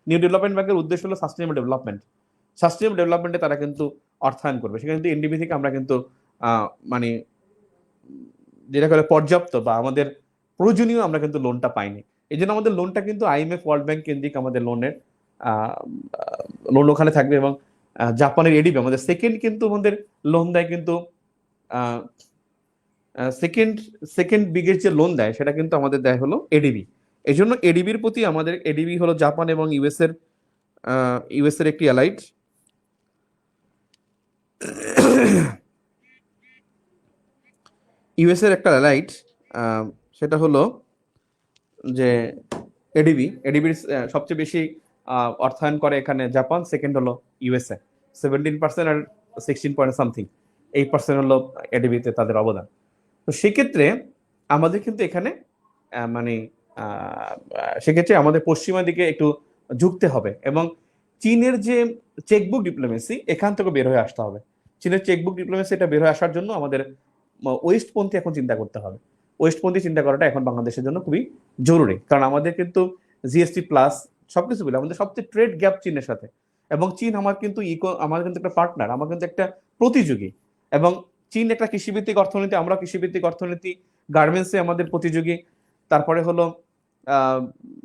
নিউ ডেভেলপমেন্ট ব্যাংকের উদ্দেশ্য হলো সাস্টেনেবল ডেভেলপমেন্ট। সাস্টেনেবল ডেভেলপমেন্টে তারা কিন্তু অর্থায়ন করবে, সেখানে কিন্তু এনডিবি থেকে আমরা কিন্তু মানে যেটা করে পর্যাপ্ত বা আমাদের প্রয়োজনীয় আমরা কিন্তু লোনটা পাইনি। এই জন্য আমাদের লোনটা কিন্তু আইএমএফ, ওয়ার্ল্ড ব্যাংক কেন্দ্রিক আমাদের লোনের লোন ওখানে থাকবে। এবং জাপানের এডিবি আমাদের সেকেন্ড কিন্তু আমাদের লোন দেয়, কিন্তু সেকেন্ড বিগেস্ট যে লোন দেয় সেটা কিন্তু আমাদের দেয় হলো এডিবি। এই জন্য এডিবির প্রতি আমাদের, এডিবি হলো জাপান এবং ইউএস এর একটি অ্যালাইড, ইউএস এর একটা অ্যালাইড, সেটা হলো যে এডিবির সবচেয়ে বেশি অর্থায়ন করে এখানে জাপান, সেকেন্ড হলো ইউএসএ 17% আর 16 পয়েন্ট সামথিং 8% হলো এডিবিতে তাদের অবদান। তো সেক্ষেত্রে আমাদের কিন্তু এখানে মানে সেক্ষেত্রে আমাদের পশ্চিমা দিকে একটু ঝুঁকতে হবে, এবং চীনের যে চেকবুক ডিপ্লোমেসি, এখান থেকে বের হয়ে আসতে হবে। চীনের চেকবুক ডিপ্লোমেসি, এটা বের হয়ে আসার জন্য আমাদের ওয়েস্টপন্থী এখন চিন্তা করতে হবে। ওয়েস্টপন্থী চিন্তা করাটা এখন বাংলাদেশের জন্য খুবই জরুরি, কারণ আমাদের কিন্তু জিএসটি প্লাস সবকিছু বলে আমাদের সবচেয়ে ট্রেড গ্যাপ চীনের সাথে, এবং চীন আমার কিন্তু একটা পার্টনার, আমার কিন্তু একটা প্রতিযোগী। এবং চীন একটা কৃষিভিত্তিক অর্থনীতি, আমরা কৃষিভিত্তিক অর্থনীতি, গার্মেন্টসে আমাদের প্রতিযোগী। তারপরে হলো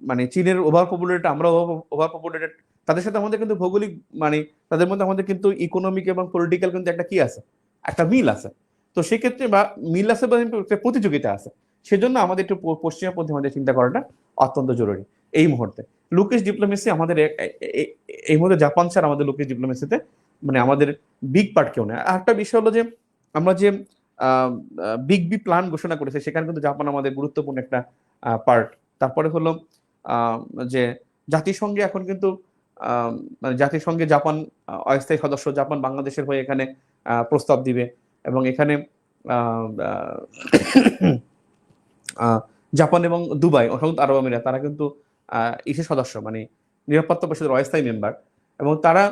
মানে চীনের ওভার পপুলেটেড, আমরা ওভার পপুলেটেড, তাদের সাথে আমাদের কিন্তু ভৌগোলিক মানে তাদের মধ্যে আমাদের কিন্তু ইকোনমিক এবং পলিটিক্যাল কিন্তু একটা কি আছে, একটা মিল আছে। তো সেক্ষেত্রে বা মিল আছে বা প্রতিযোগিতা আছে, সেজন্য আমাদের একটু পশ্চিমপন্থী আমাদের চিন্তা করাটা অত্যন্ত জরুরি। এই মুহূর্তে। লুকিশ ডিপ্লোমেসি আমাদের এই মুহূর্তে জাপান ছাড়া আমাদের লুকিশ ডিপ্লোমেসিতে মানে আমাদের বিগ পার্ট কেউ নেই। আর একটা বিষয় হলো যে আমরা যে বিগ বি প্ল্যান ঘোষণা করেছে সেখানে কিন্তু জাপান আমাদের গুরুত্বপূর্ণ একটা পার্ট। তারপরে হলো যে জাতিসংঘে এখন কিন্তু মানে জাতিসংঘে জাপান অস্থায়ী সদস্য, জাপান বাংলাদেশের হয়ে এখানে প্রস্তাব দিবে এবং এখানে জাপান এবং দুবাই সংযুক্ত আরব আমিরাত তারা কিন্তু ইসের সদস্য মানে নিরাপত্তা পরিষদের অস্থায়ী মেম্বার এবং তারা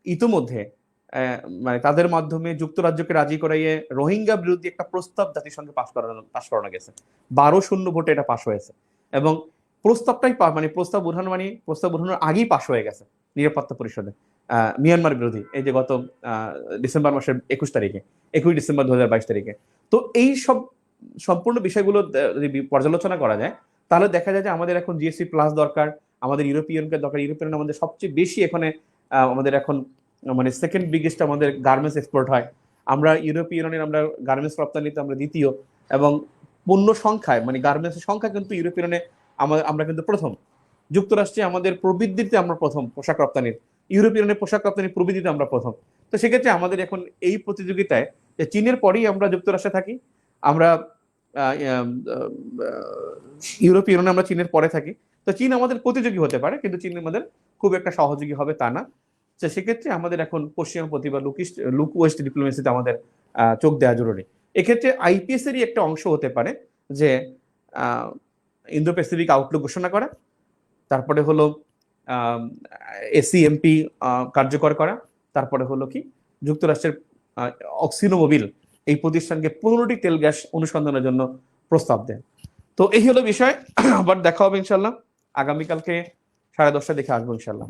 ইতিমধ্যে মানে তাদের মাধ্যমে যুক্তরাজ্যকে রাজি করাইয়ে রোহিঙ্গা বিরোধী একটা প্রস্তাব জাতিসংঘে পাশ করানো গেছে। 12-0 ভোটে এটা পাশ হয়েছে এবং প্রস্তাবটাই মানে প্রস্তাব উঠানোর আগেই পাশ হয়ে গেছে নিরাপত্তা পরিষদে মিয়ানমার বিরোধী, এই যে গত ডিসেম্বর মাসের 21 ডিসেম্বর 2022 তারিখে। তো এই সব সম্পূর্ণ বিষয়গুলো যদি পর্যালোচনা করা যায় তাহলে দেখা যায় যে আমাদের এখন জিএসপি প্লাস দরকার, আমাদের ইউরোপিয়ানকে দরকার। ইউরোপিয়ান আমাদের সবচেয়ে বেশি এখানে আমাদের এখন মানে সেকেন্ড বিগেস্ট আমাদের গার্মেন্টস এক্সপোর্ট হয়। আমরা ইউরোপিয়ানের আমরা গার্মেন্টস রপ্তানিতে আমরা দ্বিতীয় এবং পণ্য সংখ্যায় মানে গার্মেন্টসের সংখ্যা কিন্তু ইউরোপিয়ানে আমরা কিন্তু প্রথম। যুক্তরাষ্ট্রে আমাদের প্রবৃদ্ধিতে আমরা প্রথম পোশাক রপ্তানির, ইউরোপিয়ানের পোশাক রপ্তানির প্রবৃদ্ধিতে আমরা প্রথম। তো সেক্ষেত্রে আমাদের এখন এই প্রতিযোগিতায় যে চীনের পরেই আমরা যুক্তরাষ্ট্রে থাকি, আমরা ইউরোপিয়ান আমরা চীনের পরে থাকি। তো চীন আমাদের প্রতিযোগী হতে পারে কিন্তু চীন আমাদের খুব একটা সহযোগী হবে তা না। তো সেক্ষেত্রে আমাদের এখন পশ্চিমা প্রতি বা লুক ওয়েস্ট ডিপ্লোমেসিতে আমাদের চোখ দেওয়া জরুরি। এক্ষেত্রে আইপিএস এরই একটা অংশ হতে পারে যে ইন্দো প্যাসিফিক আউটলুক ঘোষণা করা, তারপরে হলো এসিএমপি কার্যকর করা, তারপরে হলো কি যুক্তরাষ্ট্রের অক্সিনোমোবিল এই প্রতিষ্ঠানকে 15টি তেল গ্যাস অনুসন্ধানের জন্য প্রস্তাব দেন। তো এই হলো বিষয়। আবার দেখা হবে ইনশাল্লাহ আগামীকালকে 10:30 দেখে আসবো ইনশাল্লাহ।